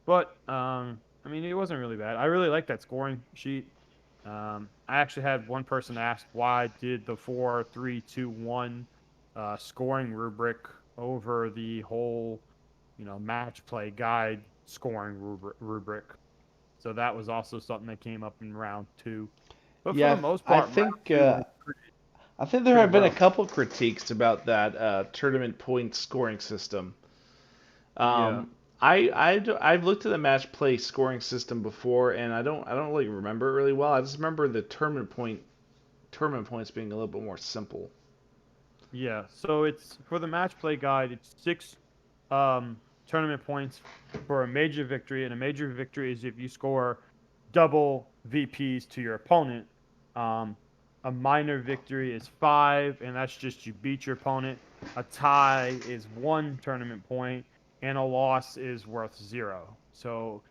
But I mean, it wasn't really bad. I really like that scoring sheet. I actually had one person ask why did the 4-3-2-1 scoring rubric over the whole, match play guide scoring rubric. So that was also something that came up in round 2. But for the Yeah, most I part, round think 2 went I think there pretty have been a well. couple critiques about that tournament point scoring system. Yeah. Um, I've looked at the match play scoring system before, and I don't really remember it really well. I just remember the tournament points being a little bit more simple. Yeah, so it's for the match play guide. It's 6 tournament points for a major victory, and a major victory is if you score double VPs to your opponent. Um, a minor victory is 5, and that's just you beat your opponent. A tie is 1 tournament point, and a loss is worth 0. So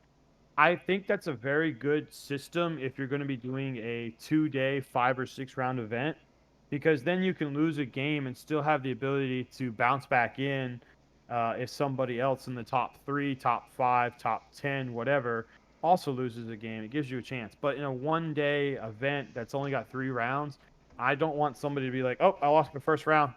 I think that's a very good system if you're going to be doing a 2-day, 5 or 6 round event, because then you can lose a game and still have the ability to bounce back in if somebody else in the top 3, top 5, top 10, whatever, also loses a game. It gives you a chance. But in a 1-day event that's only got 3 rounds, I don't want somebody to be like, oh, I lost my first round.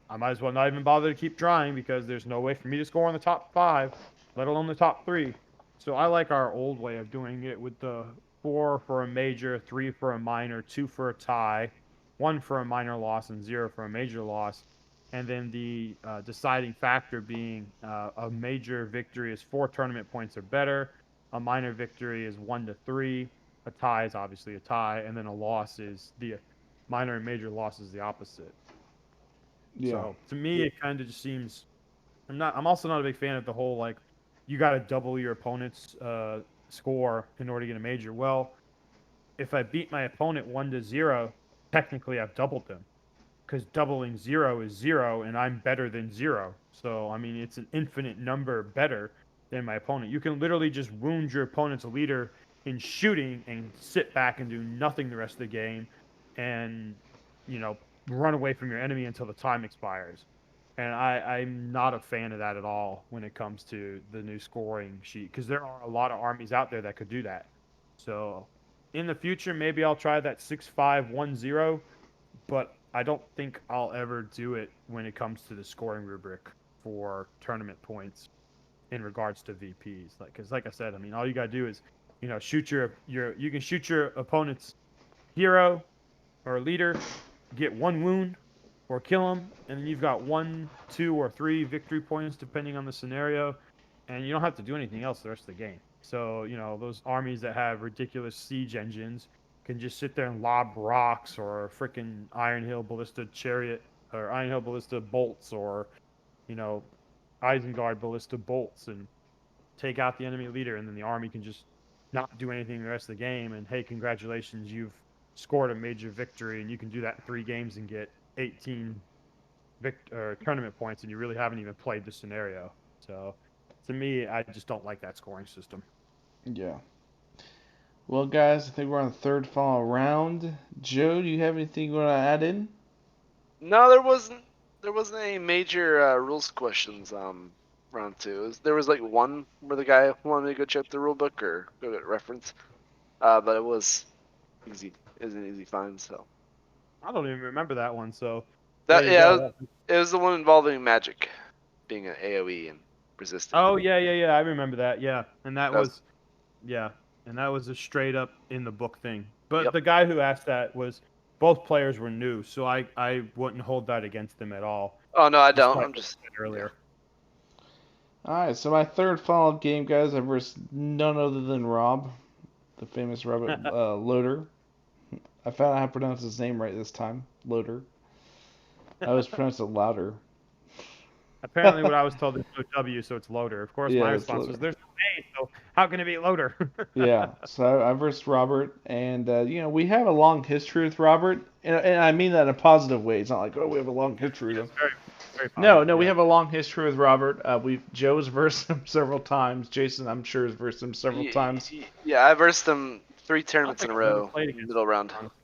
I might as well not even bother to keep trying because there's no way for me to score in the top 5, let alone the top 3. So I like our old way of doing it with the 4 for a major, 3 for a minor, 2 for a tie, 1 for a minor loss, and 0 for a major loss. And then the deciding factor being a major victory is 4 tournament points or better, a minor victory is 1 to 3, a tie is obviously a tie, and then a loss is the minor and major loss is the opposite. Yeah. So to me, it kind of just seems. I'm also not a big fan of the whole like, you got to double your opponent's score in order to get a major. Well, if I beat my opponent 1 to 0, technically I've doubled them because doubling 0 is 0, and I'm better than 0. So I mean, it's an infinite number better than my opponent. You can literally just wound your opponent's leader in shooting and sit back and do nothing the rest of the game, and you know run away from your enemy until the time expires. And I'm not a fan of that at all when it comes to the new scoring sheet because there are a lot of armies out there that could do that. So in the future, maybe I'll try that 6-5-1-0, but I don't think I'll ever do it when it comes to the scoring rubric for tournament points in regards to VPs. Because like I said, I mean, all you gotta do is, shoot you can shoot your opponent's hero or leader, get 1 wound or kill him, and then you've got 1, 2, or 3 victory points depending on the scenario, and you don't have to do anything else the rest of the game. So those armies that have ridiculous siege engines can just sit there and lob rocks or freaking Iron Hill ballista chariot or Iron Hill ballista bolts or you know Isengard ballista bolts and take out the enemy leader, and then the army can just not do anything the rest of the game. And hey, congratulations, you've scored a major victory, and you can do that in 3 games and get 18 tournament points, and you really haven't even played the scenario. So, to me, I just don't like that scoring system. Yeah. Well, guys, I think we're on the third final round. Joe, do you have anything you want to add in? No, there wasn't any major rules questions round 2. There was like one where the guy wanted me to go check the rule book or go get reference. But it was easy. It was an easy find. So I don't even remember that one. So, there that you yeah, go. it was the one involving magic being an AOE and resisting. Oh yeah, yeah, yeah. I remember that. Yeah, and that That was was yeah, and that was a straight up in the book thing. But yep. the guy who asked that was both players were new, so I wouldn't hold that against them at all, Oh no, I don't. despite I'm what just I said yeah. earlier. All right, so my third final game, guys, I versed none other than Rob, the famous Robert Loader. I found out how to pronounce his name right this time, Loader. I always pronounce it louder. Apparently, what I was told is no W, so it's loader. Of course, my Yeah, it's response Loader. was, "There's no A, so how can it be loader?" Yeah, so I versed Robert, and we have a long history with Robert, and I mean that in a positive way. It's not like, oh, we have a long history with him. Very No, positive. no, we Yeah. have a long history with Robert. Joe's versed him several times. Jason, I'm sure, has versed him several times. Yeah, I versed them 3 I don't tournaments in think a I've ever row, played against middle him, to round. be honest.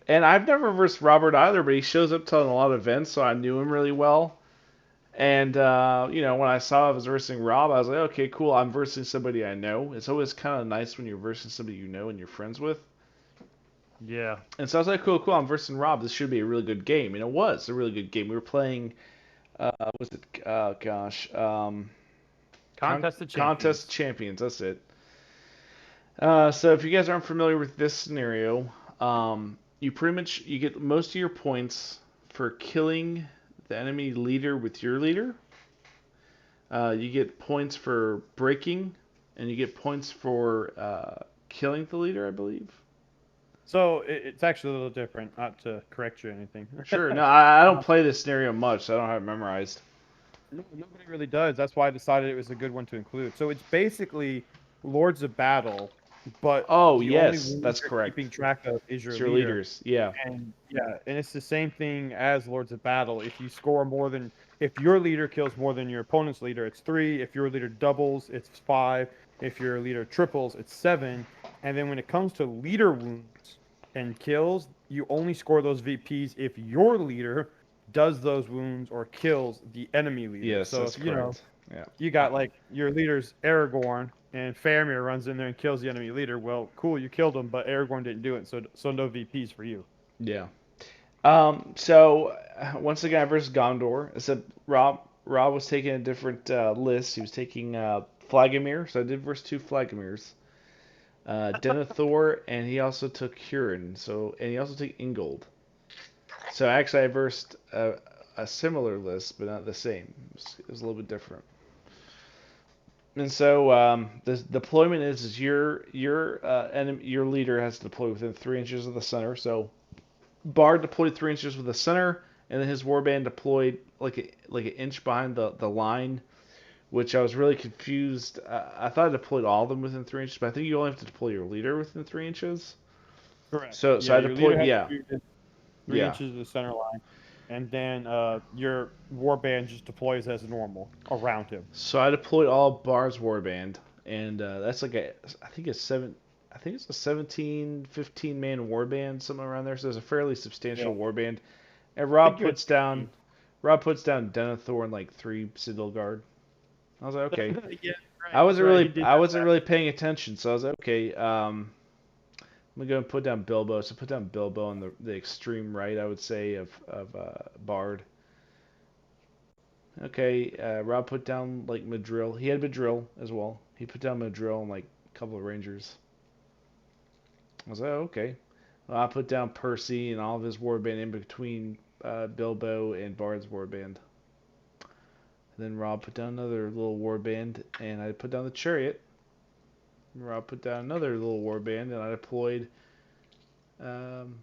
And I've never versed Robert either, but he shows up to a lot of events, so I knew him really well. And when I saw I was versing Rob, I was like, okay, cool. I'm versing somebody I know. It's always kind of nice when you're versing somebody you know and you're friends with. Yeah. And so I was like, cool, cool. I'm versing Rob. This should be a really good game. And it was a really good game. We were playing, was it? Gosh, Contest of Contest Champions. Champions. That's it. So if you guys aren't familiar with this scenario, you pretty much you get most of your points for killing the enemy leader with your leader. You get points for breaking, and you get points for killing the leader, I believe. So it's actually a little different. Not to correct you or anything. Sure. No, I don't Uh, play this scenario much, so I don't have it memorized. No, nobody really does. That's why I decided it was a good one to include. So it's basically Lords of Battle, but Oh, the only yes, one that's you're correct. keeping track of is It's your your leader. leaders. Yeah. And yeah, and it's the same thing as Lords of Battle. If your leader kills more than your opponent's leader, it's 3. If your leader doubles, it's 5. If your leader triples, it's 7. And then when it comes to leader wounds and kills, you only score those VPs if your leader does those wounds or kills the enemy leader. Yes, So that's if correct. Yeah. you got like your leader's Aragorn and Faramir runs in there and kills the enemy leader, well, cool, you killed him, but Aragorn didn't do it, so no VPs for you. Yeah. So once again, versus Gondor. I said Rob was taking a different list. He was taking Flagomir, so I did verse 2 Flagomirs. Denethor, and he also took Huron. And he also took Ingold. So actually, I versed a similar list, but not the same. It was a little bit different. And so the deployment is your leader has to deploy within 3 inches of the center. So Bard deployed 3 inches with the center, and then his warband deployed like an inch behind the line, which I was really confused. I thought I deployed all of them within 3 inches, but I think you only have to deploy your leader within 3 inches. Correct. So Yeah, I your leader deployed, has to yeah, be within three yeah. inches of the center line, and then your warband just deploys as normal around him. So I deployed all Bard's warband, and that's like I think it's a 17, 15 man warband, something around there. So it's a fairly Yeah, substantial warband. And I think you had 16. Rob puts down Denethor and like 3 Sigil Guard. I was like, okay. Yeah, right. He did I that wasn't last. really paying attention, so I was like, okay. I'm gonna go and put down Bilbo. So put down Bilbo on the extreme right, I would say, of Bard. Okay, Rob put down like Madrill. He had Madrill as well. He put down Madrill and like a couple of Rangers. I was like, oh, okay. Well, I put down Percy and all of his warband in between Bilbo and Bard's warband. Then Rob put down another little warband, and I put down the chariot. And Rob put down another little warband, and I deployed. Um,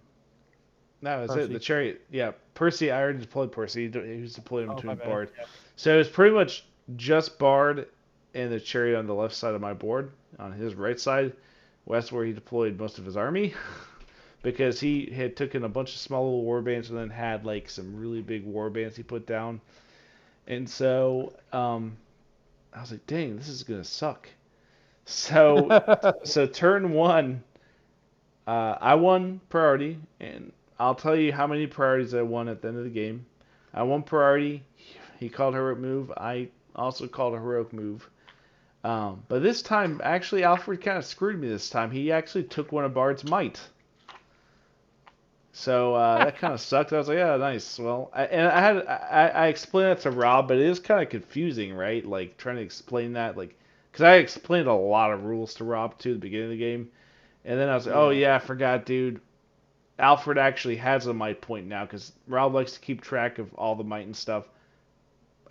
that was it. The Percy. chariot. Yeah, Percy. I already deployed Percy. He was deployed in Oh, my between bad. Bard. Yeah. So it was pretty much just Bard and the chariot on the left side of my board. On his right side, west where he deployed most of his army, because he had taken a bunch of small little warbands and then had like some really big warbands he put down. And so I was like, dang, this is gonna suck. So so turn one, I won priority, and I'll tell you how many priorities I won at the end of the game. I won priority. He called a heroic move. I also called a heroic move. But this time, actually, Alfred kind of screwed me this time. He actually took one of Bard's might. So that kind of sucked. I was like, yeah, nice. Well, I explained that to Rob, but it is kind of confusing, right? Like trying to explain that, like, because I explained a lot of rules to Rob too at the beginning of the game, and then I was like, oh Yeah. yeah, I forgot, dude. Alfred actually has a might point now because Rob likes to keep track of all the might and stuff.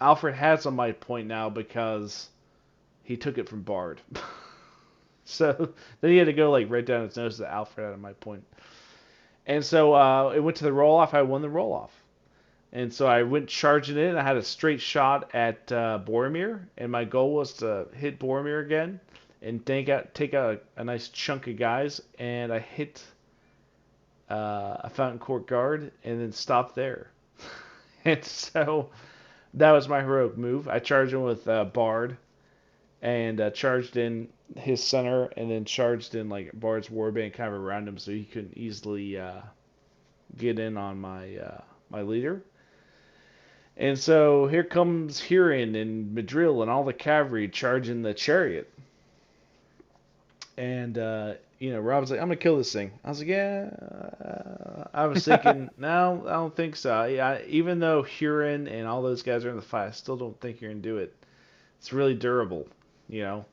Alfred has a might point now because he took it from Bard. So then he had to go like right down his nose that Alfred had a might point. And so it went to the roll off. I won the roll off. And so I went charging in. I had a straight shot at Boromir, and my goal was to hit Boromir again and take out a nice chunk of guys. And I hit a Fountain Court guard and then stopped there. And so That was my heroic move. I charged him with Bard and charged in his center, and then charged in like Bard's warband kind of around him, so he couldn't easily get in on my leader. And so here comes Huron and Madril and all the cavalry charging the chariot. And Rob was like, "I'm gonna kill this thing." I was like, "Yeah." I was thinking, no, I don't think so. Yeah, even though Huron and all those guys are in the fight, I still don't think you're gonna do it. It's really durable, you know.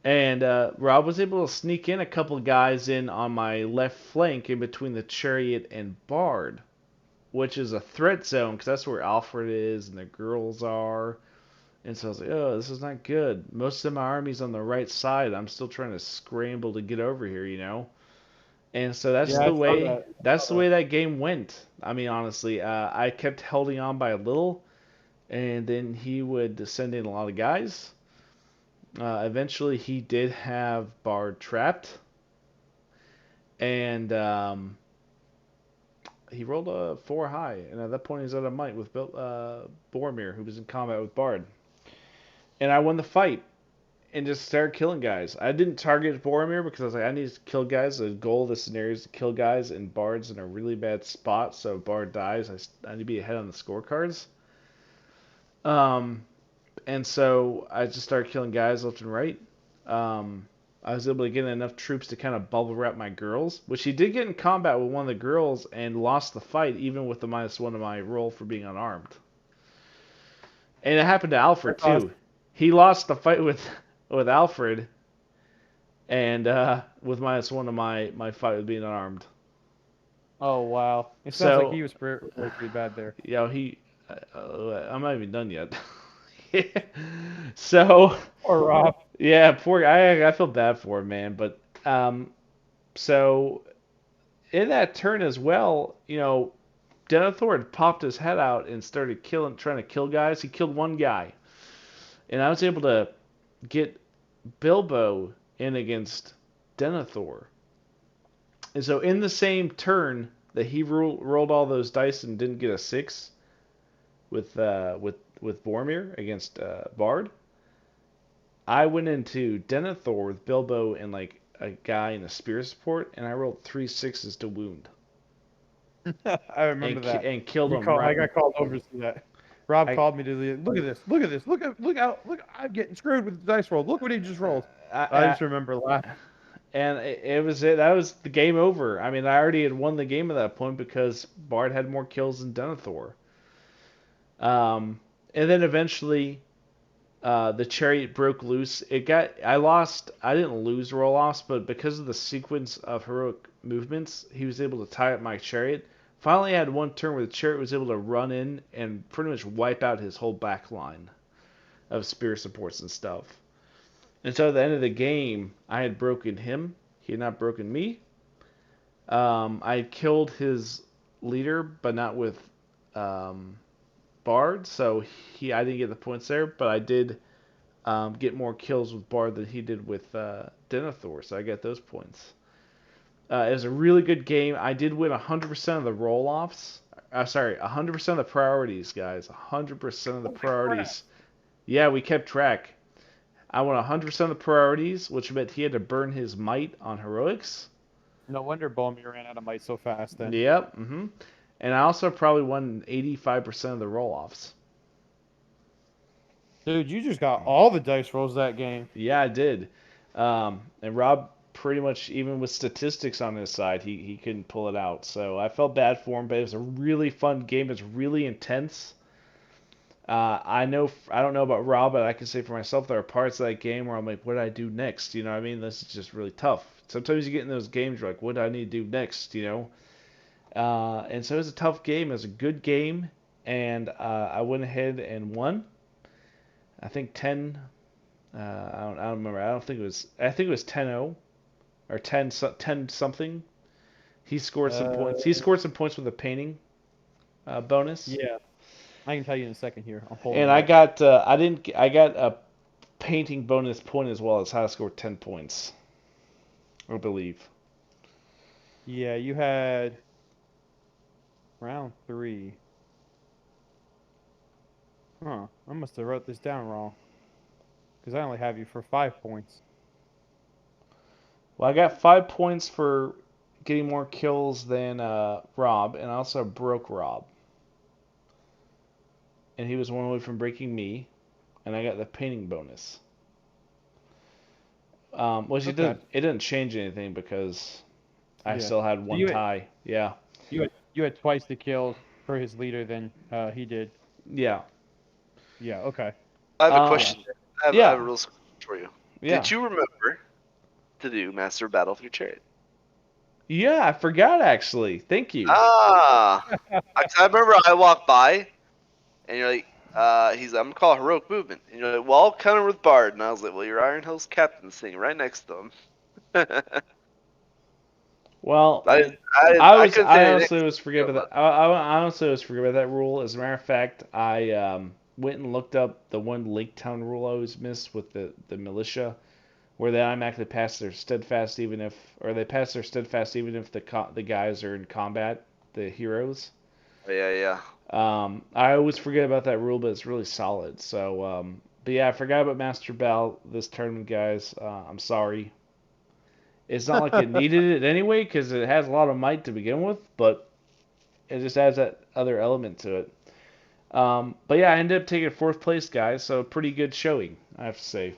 And Rob was able to sneak in a couple of guys in on my left flank in between the chariot and Bard, which is a threat zone because that's where Alfred is and the girls are. And so I was like, oh, this is not good. Most of my army's on the right side. I'm still trying to scramble to get over here, you know? And so that's Yeah, I the saw way that. that's the way that game went. I mean, honestly, I kept holding on by a little, and then he would send in a lot of guys. Eventually, he did have Bard trapped, and he rolled a 4 high. And at that point, he's out of might with Boromir, who was in combat with Bard. And I won the fight and just started killing guys. I didn't target Boromir because I was like, I need to kill guys. The goal of the scenario is to kill guys, and Bard's in a really bad spot, so if Bard dies, I need to be ahead on the scorecards. Um, and so I just started killing guys left and right. Um, I was able to get enough troops to kind of bubble wrap my girls, which he did get in combat with one of the girls and lost the fight, even with the -1 of my roll for being unarmed. And it happened to Alfred That's too. awesome. He lost the fight with Alfred, and with -1 of my fight with being unarmed. Oh wow, it sounds like So, he was pretty bad there. he, I'm not even done yet. So, Or Rob. yeah, poor guy. I feel bad for him, man. But so in that turn as well, Denethor had popped his head out and started trying to kill guys. He killed one guy, and I was able to get Bilbo in against Denethor. And so in the same turn that he rolled all those dice and didn't get a 6 with Boromir against Bard, I went into Denethor with Bilbo and like a guy in a spear support, and I rolled 3 6s to wound I remember and that. and killed him I right. got called over to that. Rob I called me to the look at this, look at this, look out, look! I'm getting screwed with the dice roll. Look what he just rolled. I I, just remember laughing. and it was it. That was the game over. I mean, I already had won the game at that point because Bard had more kills than Denethor. And then eventually the chariot broke loose. I lost. I didn't lose roll offs, but because of the sequence of heroic movements, he was able to tie up my chariot. Finally, I had one turn where the chariot was able to run in and pretty much wipe out his whole back line of spear supports and stuff. And so at the end of the game, I had broken him. He had not broken me. I had killed his leader, but not with um, Bard, so I didn't get the points there, but I did get more kills with Bard than he did with Denethor, so I got those points. It was a really good game. I did win 100% of the roll-offs. Sorry, 100% of the priorities, guys. 100% of the Holy crap! priorities. Yeah, we kept track. I won 100% of the priorities, which meant he had to burn his might on heroics. No wonder Bomir ran out of might so fast then. Yep. And I also probably won 85% of the roll-offs. Dude, you just got all the dice rolls that game. Yeah, I did. And Rob pretty much, even with statistics on his side, he couldn't pull it out. So I felt bad for him, but it was a really fun game. It's really intense. I don't know about Rob, but I can say for myself there are parts of that game where I'm like, what do I do next? You know what I mean? This is just really tough. Sometimes you get in those games, you're like, what do I need to do next? And so it was a tough game. It was a good game, and I went ahead and won. I think 10. I don't remember. I don't think it was. I think it was 10-0 or 10 something. He scored some Uh, points. He scored some points with a painting bonus, yeah, I can tell you in a second here. I'm pulling and it I up. got I didn't I got a painting bonus point as well as how to score 10 points, I believe. Yeah, you had round 3. Huh. I must have wrote this down wrong because I only have you for 5 points. Well, I got 5 points for getting more kills than Rob, and I also broke Rob, and he was one away from breaking me, and I got the painting bonus. Which Okay. it didn't change anything because I Yeah. still had So one tie. Yeah, you had twice the kills for his leader than he did. yeah, Yeah. Okay. I have a uh, Yeah. question. I have yeah, a real question for you. yeah, Did you remember to do Master Battle through Chariot? yeah. I forgot actually. Thank you. Ah, I remember I walked by and you're like, I'm gonna call heroic movement, and you're like, well, counter with Bard, and I was like, well, your Iron Hills captain sitting right next to him. I Well, didn't, I couldn't I say anything. honestly was forget But about that. I honestly was forget about that rule. As a matter of fact, I went and looked up the one Lake Town rule I always miss with the militia, where they automatically pass their steadfast even if, or they pass their steadfast even if the guys are in combat, the heroes. yeah, yeah. I always forget about that rule, but it's really solid. So, but yeah, I forgot about Master Bell this tournament, guys. I'm sorry. It's not like it needed it anyway because it has a lot of might to begin with, but it just adds that other element to it. But yeah, I ended up taking fourth place, guys. So pretty good showing, I have to say.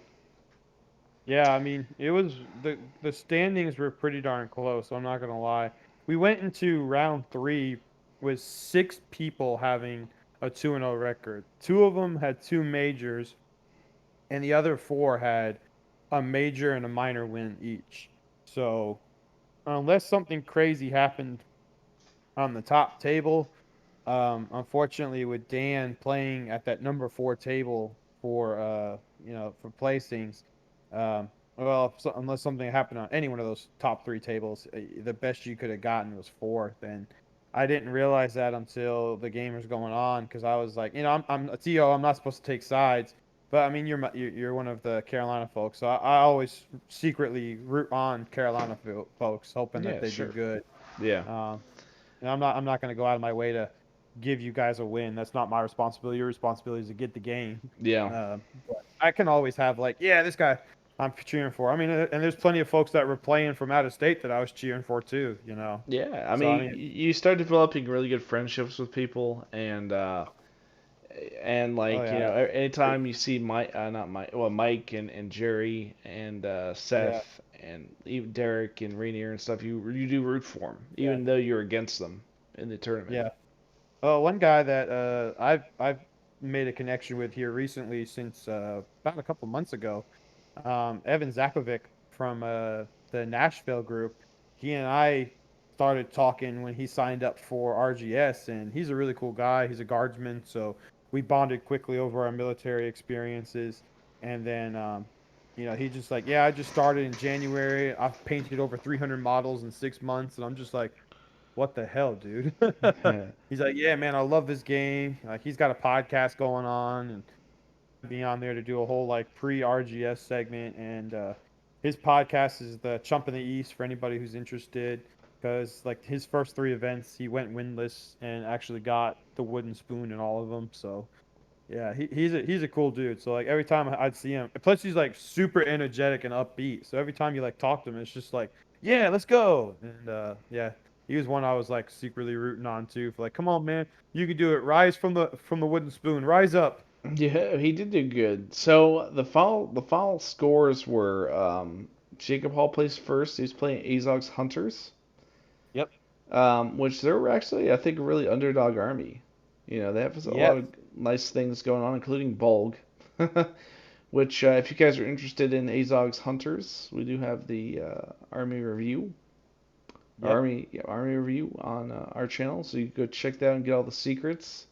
Yeah, I mean, it was the standings were pretty darn close, so I'm not gonna lie. We went into round 3 with 6 people having a 2-0 record. Two of them had two majors, and the other four had a major and a minor win each. So, unless something crazy happened on the top table, unfortunately, with Dan playing at that number 4 table for for placings, well, unless something happened on any one of those top 3 tables, the best you could have gotten was fourth, and I didn't realize that until the game was going on because I was like, I'm a TO, I'm not supposed to take sides, but I mean, you're one of the Carolina folks, so I always secretly root on Carolina folks, hoping that Yeah, they do sure. good. Yeah, Um, and I'm not going to go out of my way to give you guys a win. That's not my responsibility. Your responsibility is to get the game. yeah, But I can always have like, yeah, this guy I'm cheering for. I mean, and there's plenty of folks that were playing from out of state that I was cheering for too. yeah. I So I mean, mean, you start developing really good friendships with people, and oh like yeah, anytime you see Mike, not Mike, well Mike and Jerry and yeah, Seth and even Derek and Rainier and stuff, you do root for them, yeah, even though you're against them in the tournament. yeah. One guy that I've made a connection with here recently since about a couple months ago, Evan Zakovic from the Nashville group. He and I started talking when he signed up for RGS, and he's a really cool guy. He's a guardsman, so we bonded quickly over our military experiences. And then, he just like, yeah, I just started in January. I've painted over 300 models in 6 months, and I'm just like, what the hell, dude? He's like, yeah, man, I love this game. Like, he's got a podcast going on, and be on there to do a whole like pre-RGS segment, and his podcast is the Chump in the East for anybody who's interested. Because like his first 3 events, he went winless and actually got the wooden spoon in all of them. So yeah, he's a cool dude. So like every time I'd see him, plus he's like super energetic and upbeat. So every time you like talk to him, it's just like, yeah, let's go. And yeah, he was one I was like secretly rooting on too. For like, come on, man, you can do it. Rise from the wooden spoon. Rise up. Yeah, he did do good. So the final scores were Jacob Hall placed first. He was playing Azog's Hunters, Yep. which they were actually I think a really underdog army. You know they have a lot Yes. of nice things going on, including Bulg. Which if you guys are interested in Azog's Hunters, we do have the army review, Yep. army review on our channel, so you can go check that out and get all the secrets.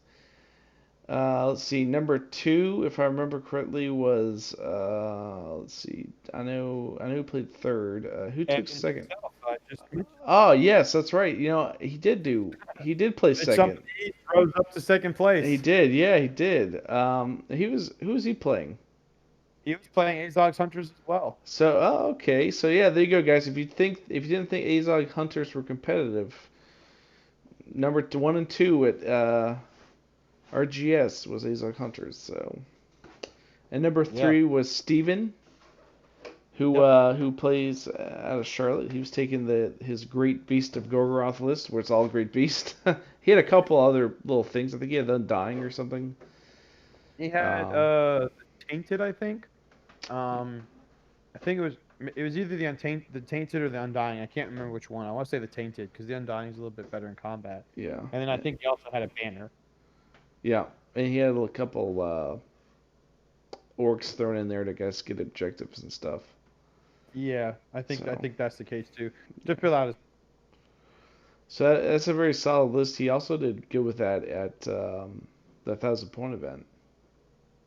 Let's see. Number two, if I remember correctly, was let's see. I know who played third. Who took Evan second? himself, I just mentioned. Oh yes, that's right. You know he did play It's something second. he rose up to second He place. did. Yeah, he did. He was who was he playing? He was playing Azog's Hunters as well. So oh, okay. So yeah, there you go, guys. If you didn't think Azog Hunters were competitive, number one and two at RGS was Azog Hunters. So, and number Yeah. 3 was Steven, Yep. who plays out of Charlotte. He was taking his Great Beast of Gorgoroth list, where it's all Great Beast. He had a couple other little things. I think he had Undying or something. He had Um, Tainted, I think. I think it was either the Tainted or the Undying. I can't remember which one. I want to say the Tainted because the Undying is a little bit better in combat. yeah, And then I think he also had a banner. yeah, and he had a couple orcs thrown in there to guys get objectives and stuff. Yeah, I So, think that's the case too. To fill out his so that's a very solid list. He also did good with that at the 1,000 point event,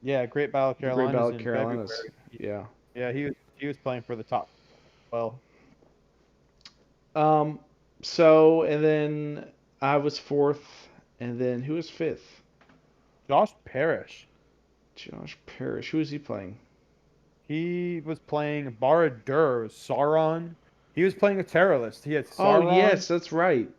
yeah, Great Battle of the Great Battle Carolinas of in Carolinas. February. Yeah. Yeah, he was playing for the top. Well, Um. So and then I was fourth, and then who was fifth? Josh Parrish. Josh Parrish. Who was he playing? He was playing Barad-dûr, Sauron. He was playing a terrorist. He had Oh Sauron, yes, that's right.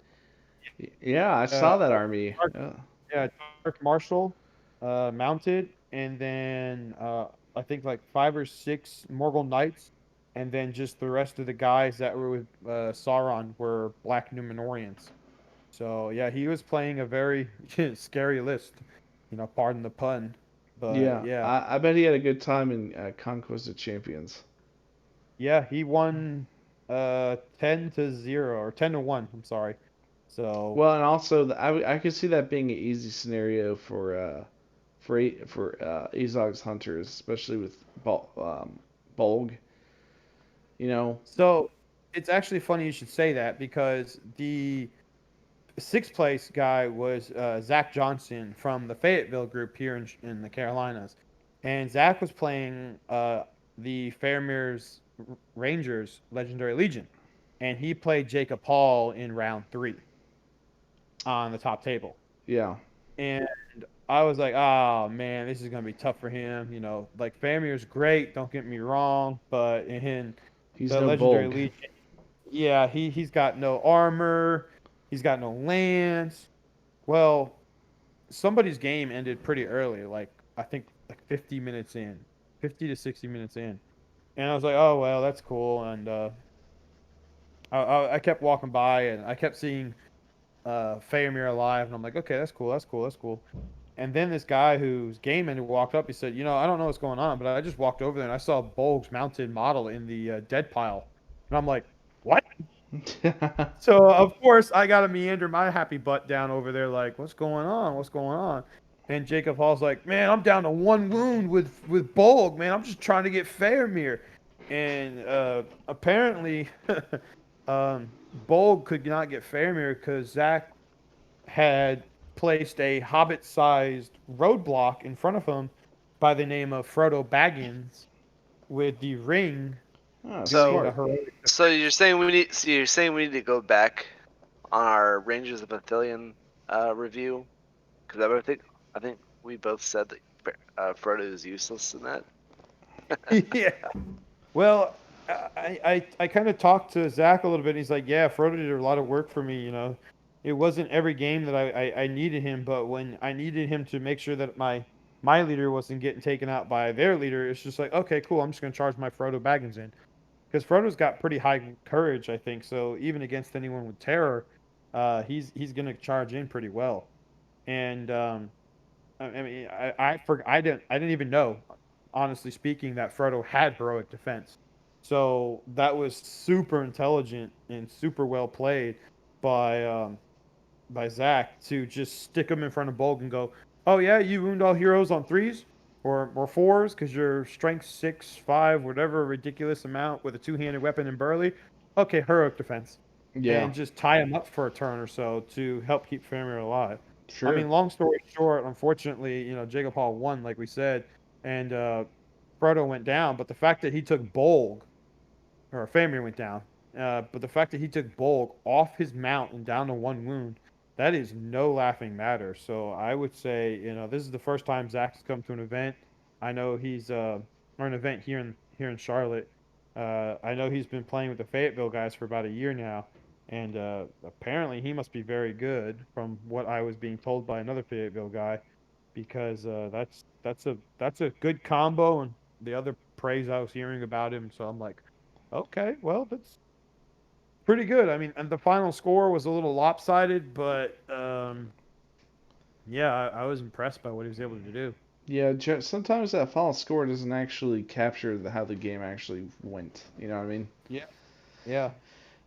Yeah, I uh, saw that army. Dark, Yeah. yeah, Dark Marshal, mounted, and then I think like 5 or 6 Morgul Knights, and then just the rest of the guys that were with Sauron were Black Numenorians. So yeah, he was playing a very scary list. Pardon the pun, but Yeah, yeah, I bet he had a good time in Conquest of Champions. yeah, he won 10-0 or 10-1. I'm sorry. So Well, and also I could see that being an easy scenario for Azog's hunters, especially with Bolg. You know. so it's actually funny you should say that because the sixth place guy was Zach Johnson from the Fayetteville group here in the Carolinas, and Zach was playing the Fairmere's Rangers Legendary Legion, and he played Jacob Hall in round 3 on the top table. Yeah, And I was like, oh man, this is gonna be tough for him. Like Faramir's great, don't get me wrong, but in he's the no Legendary Bolg. Legion, yeah, he's got no armor, he's got no lance. Well, somebody's game ended pretty early, like I think like 50 minutes in, 50 to 60 minutes in, and I was like, oh well, that's cool. And I kept walking by and I kept seeing Faramir alive, and I'm like, okay, that's cool, that's cool, that's cool. And then this guy whose game ended walked up. He said, I don't know what's going on, but I just walked over there and I saw Bolg's mounted model in the dead pile. And I'm like, what? So, of course, I got to meander my happy butt down over there, like, what's going on? What's going on? And Jacob Hall's like, man, I'm down to 1 wound with Bolg, man. I'm just trying to get Faramir. And apparently, Bolg could not get Faramir because Zach had placed a hobbit-sized roadblock in front of him by the name of Frodo Baggins with the ring Oh, doing a So, smart. heroic so defense. you're saying we need to go back on our Rangers of Mathilion review because I think we both said that Frodo is useless in that. Yeah. Well, I kind of talked to Zach a little bit. And he's like, yeah, Frodo did a lot of work for me. It wasn't every game that I needed him, but when I needed him to make sure that my leader wasn't getting taken out by their leader, it's just like, okay, cool. I'm just gonna charge my Frodo Baggins in because Frodo's got pretty high courage, I think. So even against anyone with terror, he's gonna charge in pretty well. And I mean, I didn't even know, honestly speaking, that Frodo had heroic defense. So that was super intelligent and super well played by by Zach to just stick him in front of Bolg and go, "Oh yeah, you wound all heroes on threes or fours because you're strength 6, 5, whatever ridiculous amount with a two-handed weapon and burly. Okay, heroic defense." Yeah, And just tie him up for a turn or so to help keep Faramir alive. I sure. mean, long story short, unfortunately, Jacob Hall won, like we said, and Frodo went down. But the fact that he took Bolg, or Faramir went down, but the fact that he took Bolg off his mount and down to 1 wound, that is no laughing matter. So I would say, this is the first time Zach's come to an event. I know he's or an event here in Charlotte. I know he's been playing with the Fayetteville guys for about a year now, and apparently he must be very good from what I was being told by another Fayetteville guy. because that's a good combo, and the other praise I was hearing about him. So I'm like, okay, well, that's pretty good. I mean, and the final score was a little lopsided, but yeah, I was impressed by what he was able to do. Yeah, sometimes that final score doesn't actually capture how the game actually went. You know what I mean? Yeah, yeah.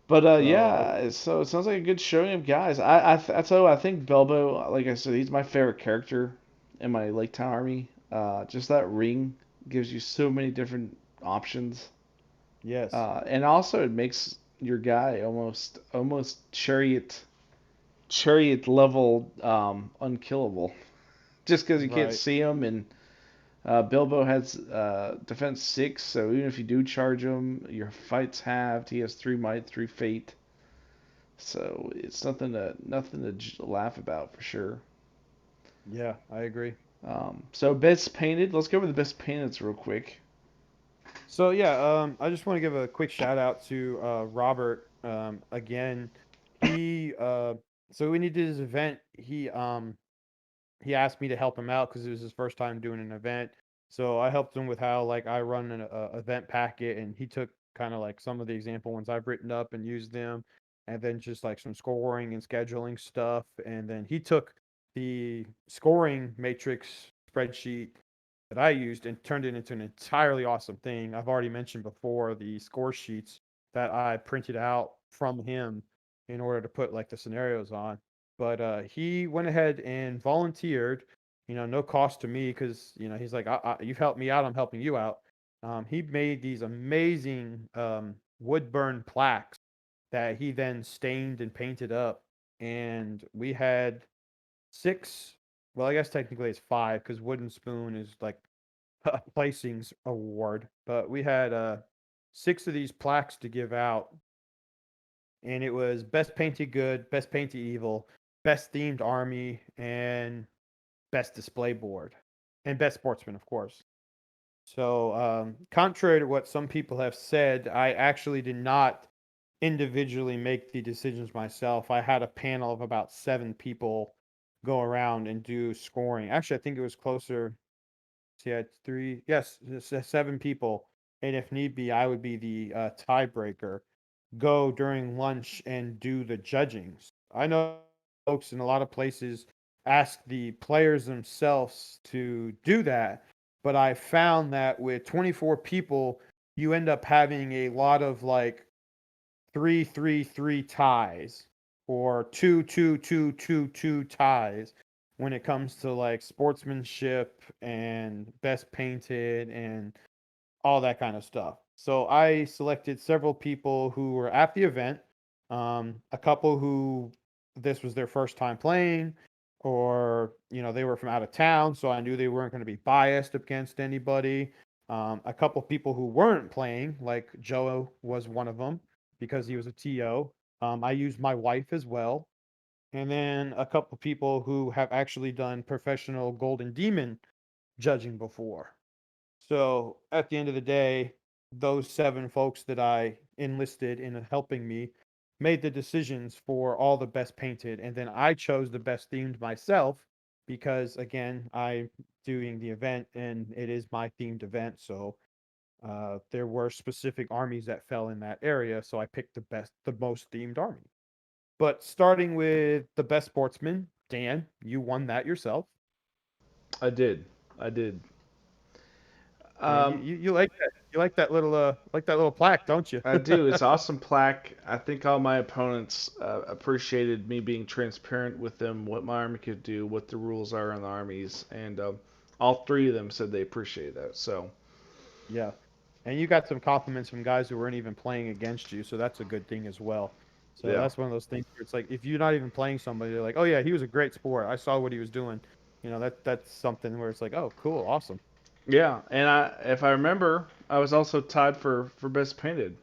But So yeah, so it sounds like a good showing of guys. I tell you what, I think Belbo, like I said, he's my favorite character in my Lake Town army. Just that ring gives you so many different options, yes, and also it makes your guy almost chariot level unkillable, just because you can't right. see him. And Bilbo has defense 6, so even if you do charge him, your fight's halved. He has 3 might, 3 fate. So it's nothing to laugh about for sure. Yeah, I agree. So best painted. Let's go over the best painteds real quick. So yeah, I just want to give a quick shout out to Robert. Again, he so when he did his event, he asked me to help him out because it was his first time doing an event. So I helped him with how like I run an event packet, and he took kind of like some of the example ones I've written up and used them, and then just like some scoring and scheduling stuff. And then he took the scoring matrix spreadsheet that I used and turned it into an entirely awesome thing. I've already mentioned before the score sheets that I printed out from him in order to put like the scenarios on. But he went ahead and volunteered, no cost to me because he's like, "You've helped me out, I'm helping you out." He made these amazing wood burn plaques that he then stained and painted up, and we had six. Well, I guess technically it's five because wooden spoon is like a placings award, but we had six of these plaques to give out, and it was best painted good, best painted evil, best themed army, and best display board, and best sportsman, of course. So, contrary to what some people have said, I actually did not individually make the decisions myself. I had a panel of about 7 people go around and do scoring. Actually, I think it was closer. So yeah, it's three. Yes, 7 people, and if need be, I would be the tiebreaker. Go during lunch and do the judgings. I know folks in a lot of places ask the players themselves to do that, but I found that with 24 people, you end up having a lot of like 3-3-3 ties or 2-2-2-2-2 ties when it comes to like sportsmanship and best painted and all that kind of stuff. So I selected several people who were at the event, a couple who this was their first time playing, or they were from out of town, so I knew they weren't going to be biased against anybody. A couple people who weren't playing, like Joe was one of them because he was a TO. I used my wife as well, and then a couple people who have actually done professional Golden Demon judging before. So at the end of the day, those 7 folks that I enlisted in helping me made the decisions for all the best painted, and then I chose the best themed myself because again, I'm doing the event and it is my themed event. So there were specific armies that fell in that area, so I picked the most themed army. But starting with the best sportsman, Dan, you won that yourself. I did. I did. And you, Um, you, you like that you like that little plaque, don't you? I do. It's awesome plaque. I think all my opponents appreciated me being transparent with them, what my army could do, what the rules are in the armies, and all 3 of them said they appreciated that. So Yeah. And you got some compliments from guys who weren't even playing against you, so that's a good thing as well. So yeah, that's one of those things where it's like if you're not even playing somebody, they're like, "Oh yeah, he was a great sport. I saw what he was doing." That's something where it's like, "Oh, cool, awesome." yeah. And if I remember, I was also tied for best painted.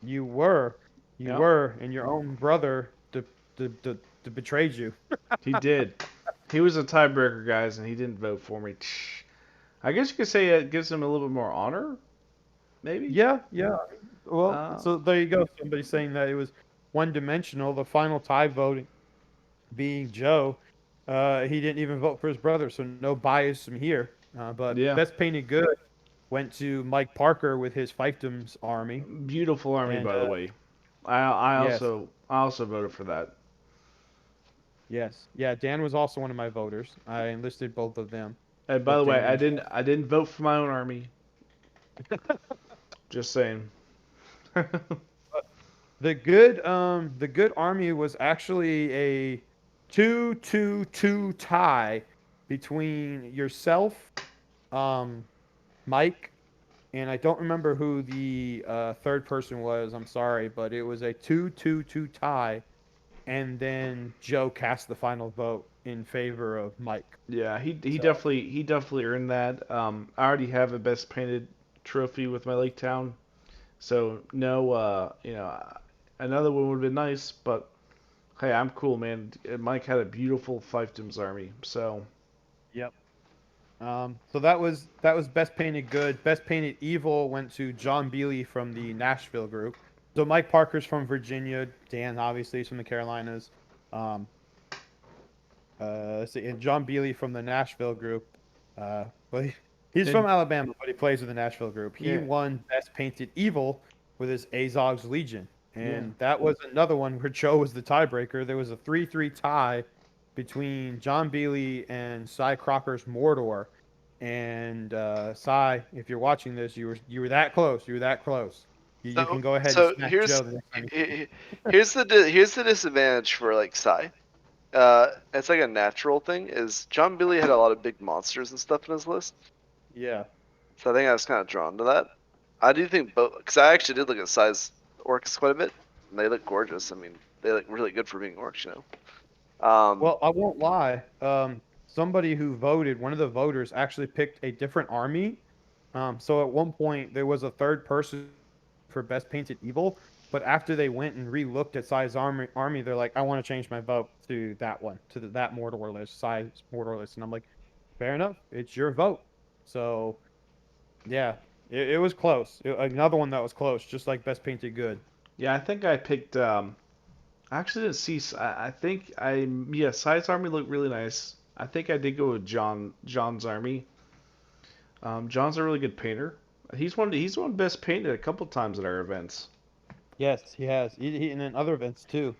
You were, you Yeah, were, and your own brother betrayed you. he did. He was a tiebreaker, guys, and he didn't vote for me. I guess you could say it gives him a little bit more honor, maybe. Yeah, yeah. Well, Uh, so there you go. Somebody saying that it was one dimensional. The final tie voting being Joe. He didn't even vote for his brother, so no bias from here. But Yeah, best painted good went to Mike Parker with his fiefdoms army, beautiful army, and by the way. I yes, also I also voted for that. yes, yeah. Dan was also one of my voters. I enlisted both of them, And by both the way, Dan and Joe. I didn't vote for my own army. Just saying. The good army was actually a 2-2-2 tie between yourself, um, Mike, and I don't remember who the third person was. I'm sorry, but it was a 2-2-2 tie, and then Joe cast the final vote in favor of Mike. Yeah, So, he definitely earned that. I already have a best painted trophy with my Lake Town, so no, another one would have been nice, but hey, I'm cool, man. Mike had a beautiful fiefdoms army, so yep. So that was best painted good. Best painted evil went to John Bealey from the Nashville group. So Mike Parker's from Virginia. Dan obviously is from the Carolinas. Um, let's see, and John Bealey from the Nashville group. But he's from and Alabama, but he plays with the Nashville group. He yeah, won Best Painted Evil with his Azog's Legion, yeah. and that was another one where Joe was the tiebreaker. There was a 3-3 tie between John Bealey and Cy Crocker's Mordor. And Cy, if you're watching this, you were that close. You were that close. You So can go ahead and so smack Joe the next time. here's the disadvantage for like Psy. It's like a natural thing. Is John Billy had a lot of big monsters and stuff in his list, Yeah. so I think I was kind of drawn to that. I do think both, because I actually did look at Psy's orcs quite a bit, and they look gorgeous. I mean, they look really good for being orcs, you know. Well, I won't lie. Somebody who voted, one of the voters actually picked a different army. So at one point there was a third person for best painted evil, but after they went and re-looked at Sai's army, they're like, I want to change my vote to that one, to that Mordor list, Sai's Mordor list, and I'm like, fair enough, it's your vote. So yeah, it was close. Another one that was close, just like best painted good. Yeah, I think I picked. I actually didn't see. I think yeah, Side's army looked really nice. I think I did go with John's army. John's a really good painter. He's won best painted a couple times at our events. Yes, he has. And in other events too.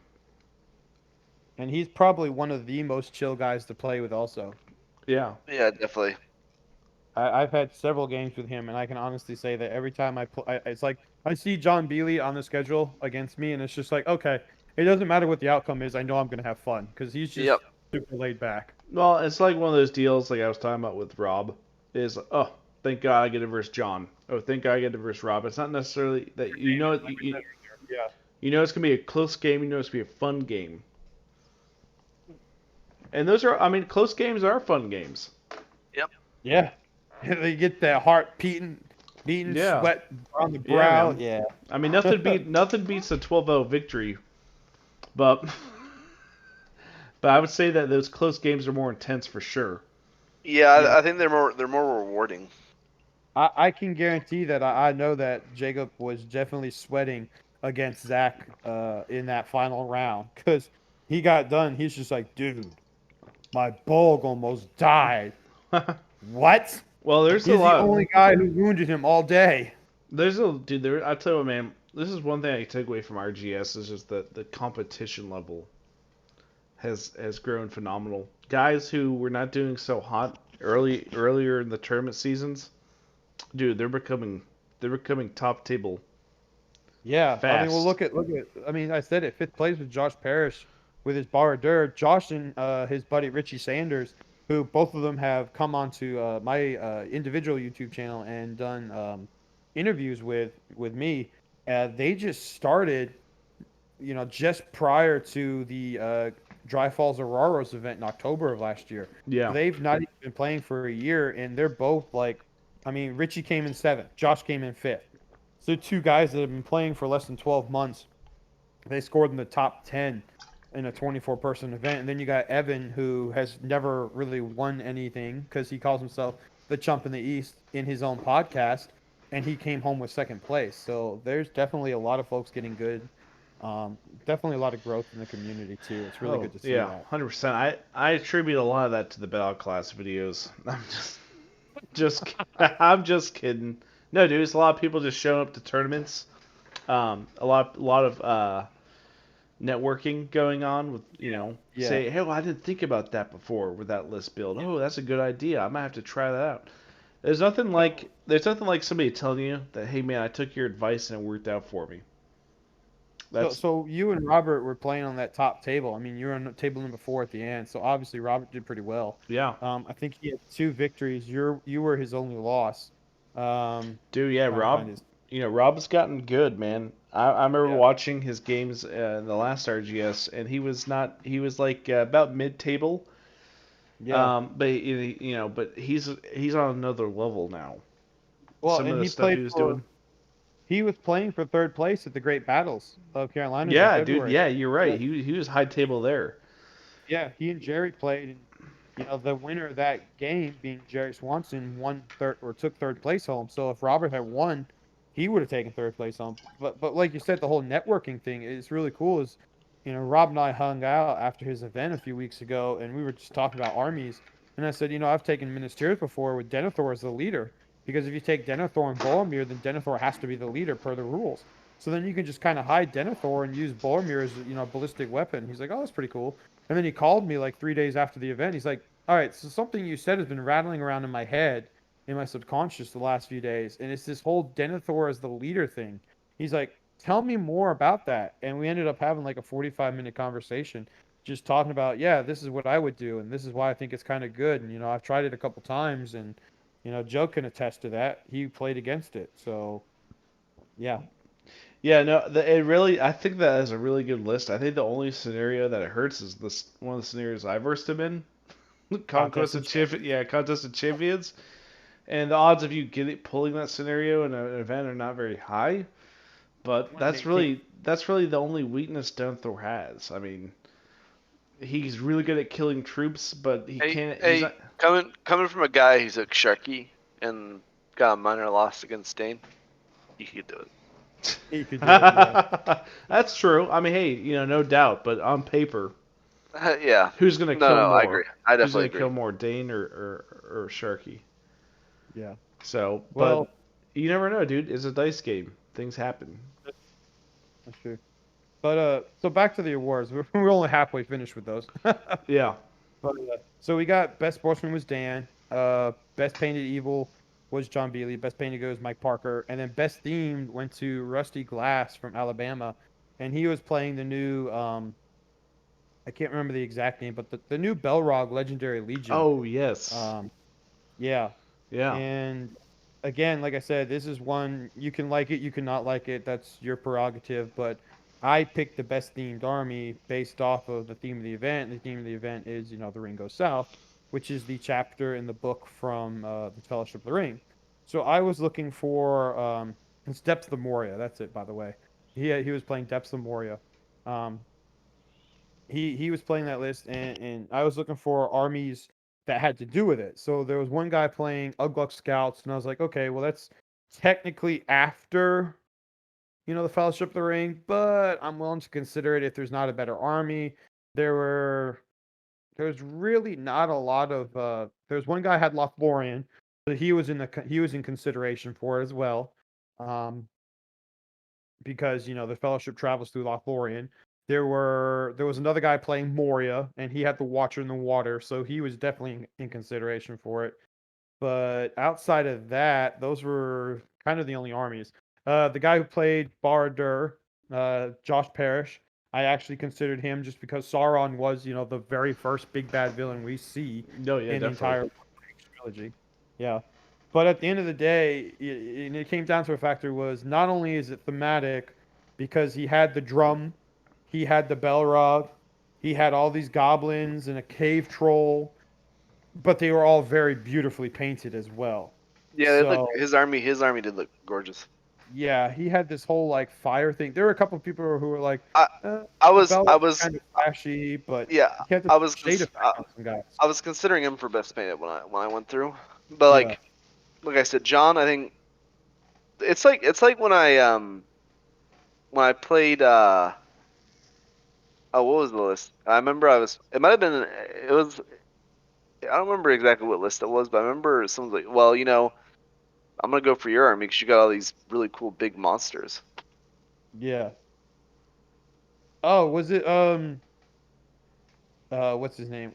And he's probably one of the most chill guys to play with also. Yeah, Yeah, definitely. I've had several games with him, and I can honestly say that every time I play, it's like I see John Bealey on the schedule against me, and it's just like, okay, it doesn't matter what the outcome is. I know I'm going to have fun because he's Yep. just super laid back. well, it's like one of those deals like I was talking about with Rob. Is oh, thank God I get to verse John. Oh, thank God I get to verse Rob. It's not necessarily that Yeah. you know it's gonna be a close game. You know it's gonna be a fun game. And those are, I mean, close games are fun games. Yep. Yeah. They get that heart beating, Yeah, sweat on the yeah, brow. man. Yeah. I mean, nothing beats a 12-0 victory, but but I would say that those close games are more intense for sure. Yeah, Yeah. I think they're more rewarding. I can guarantee that I know that Jacob was definitely sweating against Zach in that final round because he got done. He's just like, dude, my bulg almost died. What? Well, there's a He's the lot. only guy who wounded him all day. There's a dude. There, I tell you what, man. This is one thing I take away from RGS is just that the competition level has grown phenomenal. Guys who were not doing so hot earlier in the tournament seasons, dude, they're becoming top table Yeah, I mean, well, fast. I mean, I said it. Fifth place with Josh Parrish with his Dur. Josh and his buddy Richie Sanders, who both of them have come onto my individual YouTube channel and done interviews with me. They just started, just prior to the Dry Falls Auroras event in October of last year. So Yeah, they've not even been playing for a year, and they're both like, I mean, Richie came in seventh, Josh came in fifth. So two guys that have been playing for less than 12 months, they scored in the top 10 in a 24-person event. And then you got Evan, who has never really won anything because he calls himself the chump in the East in his own podcast, and he came home with second place. So there's definitely a lot of folks getting good. Definitely a lot of growth in the community too. It's really Oh good to see yeah, that. 100%. I attribute a lot of that to the battle class videos. I'm just kidding. No, dude, it's a lot of people just showing up to tournaments. A lot of networking going on with Yeah. say, hey, well, I didn't think about that before with that list build. Oh, that's a good idea. I might have to try that out. So, There's nothing like somebody telling you that, hey man, I took your advice and it worked out for me. so, That's so you and Robert were playing on that top table. I mean, you were on table number 4 at the end. So obviously Robert did pretty well. yeah, I think he had 2 victories. You were his only loss. dude. Yeah, Trying to find Rob. his. Rob's gotten good, man. I remember Yeah. watching his games in the last RGS, and he was not. He was like about mid-table. Yeah. But he's on another level now. Well, Some of and the stuff he was doing. he was playing for third place at the Great Battles of Carolinas in Yeah, dude. February. Yeah, you're right. He was high table there. Yeah, he and Jerry played, and the winner of that game, being Jerry Swanson, won third or took third place home. So if Robert had won, he would have taken third place home. But like you said, the whole networking thing is really cool. Is Rob and I hung out after his event a few weeks ago, and we were just talking about armies. And I said, I've taken Ministerials before with Denethor as the leader, because if you take Denethor and Boromir, then Denethor has to be the leader per the rules. So then you can just kind of hide Denethor and use Boromir as a ballistic weapon. He's like, oh, that's pretty cool. And then he called me like 3 days after the event. He's like, all right, so something you said has been rattling around in my head, in my subconscious the last few days. And it's this whole Denethor as the leader thing. He's like, tell me more about that. And we ended up having like a 45-minute conversation just talking about, yeah, this is what I would do. And this is why I think it's kind of good. And, I've tried it a couple times. And, Joe can attest to that. He played against it. So, yeah. Yeah, no, it really. I think that is a really good list. I think the only scenario that it hurts is this one of the scenarios I versed him in, Contest of Champions. Contest of Champions, and the odds of you pulling that scenario in an event are not very high. But 1 in 18. that's really the only weakness Denethor has. I mean, he's really good at killing troops, but he Hey, can't. He's hey, not. coming from a guy who's a Sharky and got a minor loss against Dane, you could do it. He could do it, yeah. That's true. I mean, hey, no doubt. But on paper, Yeah. who's gonna No, kill no, I more? agree. I Who's definitely gonna agree. kill more, Dane or Sharky? Yeah. So, Well, but you never know, dude. It's a dice game. Things happen. that's true. But so back to the awards. We're only halfway finished with those. Yeah. But so we got best sportsman was Dan. Best painted evil was John Bealey. Best painted goes Mike Parker, and then best themed went to Rusty Glass from Alabama, and he was playing the new I can't remember the exact name, but the new Belrog Legendary Legion. Oh yes. Um, yeah, Yeah. and again, like I said, this is one you can like it, you cannot like it. That's your prerogative. But I picked the best themed army based off of the theme of the event. The theme of the event is, the Ring Goes South, which is the chapter in the book from the Fellowship of the Ring. So I was looking for it's Depths of Moria. That's it, by the way. He was playing Depths of Moria. Um, he was playing that list, and I was looking for armies that had to do with it. So there was one guy playing Ugluk Scouts, and I was like, okay, well that's technically after the Fellowship of the Ring, but I'm willing to consider it if there's not a better army. There's really not a lot of there's one guy had Lothlorien, but he was in consideration for it as well. Um, because the Fellowship travels through Lothlorien. There was another guy playing Moria, and he had the Watcher in the Water, so he was definitely in consideration for it. But outside of that, those were kind of the only armies. The guy who played Barad-dûr, Josh Parrish, I actually considered him just because Sauron was, the very first big bad villain we see No, yeah, in the definitely. entire trilogy. Yeah. But at the end of the day, and it came down to a factor was not only is it thematic because he had the drum, he had the Belrog, he had all these goblins and a cave troll, but they were all very beautifully painted as well. Yeah, they look So his army did look gorgeous. yeah, he had this whole like fire thing. There were a couple of people who were like, I I the was I Belrog's was kind of flashy, but yeah he had this I was shade effect on some guys. I was considering him for best painted when I went through, but Yeah. like I said, John, I think it's like when I played Oh, what was the list? I remember it might have been, it was, I don't remember exactly what list it was, but I remember someone's like, well, I'm gonna go for your army because you got all these really cool big monsters. Yeah. Oh, was it what's his name?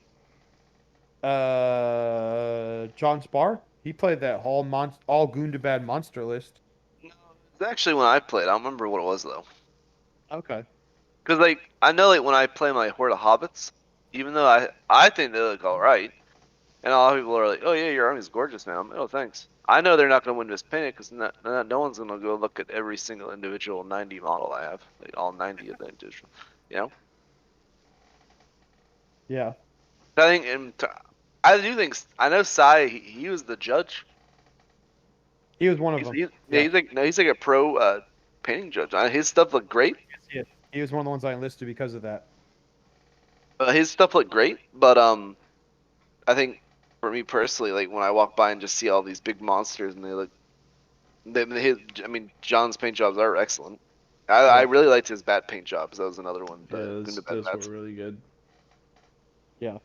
John Spar? He played that all Gundabad monster list. No, it's actually when I played. I don't remember what it was though. Okay. Because I know when I play my Horde of Hobbits, even though I think they look all right, and a lot of people are like, oh yeah, your army's gorgeous, man. I'm like, oh thanks. I know they're not gonna win this painted because no one's gonna go look at every single individual 90 model I have, like all 90 of the individual. You know. Yeah. I think I do think I know Sai. He was the judge. He was one of He's them. he, yeah, Yeah. he's like no, he's like a pro painting judge. His stuff looked great. Yeah. He was one of the ones I enlisted because of that. His stuff looked great, but I think for me personally, like when I walk by and just see all these big monsters and they look, I mean, John's paint jobs are excellent. I Yeah. really liked his bat paint jobs. That was another one, Yeah, the Gundabad those were bats. really good. Yeah.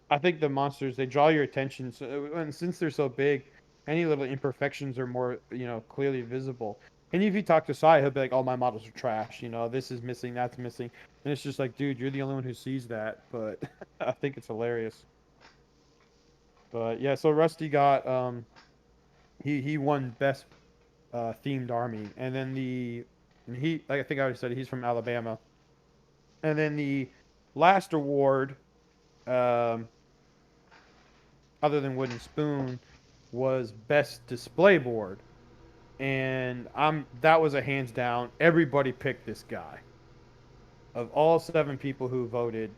I think the monsters they draw your attention, and since they're so big, any little imperfections are more clearly visible. And if you talk to Sai, he'll be like, "Oh, my models are trash. This is missing, that's missing," and it's just like, dude, you're the only one who sees that. But I think it's hilarious. But yeah, so Rusty got he won best themed army, and then and he like I think I already said he's from Alabama, and then the last award um other than Wooden Spoon, was Best Display Board. And that was a hands down. Everybody picked this guy. Of all 7 people who voted,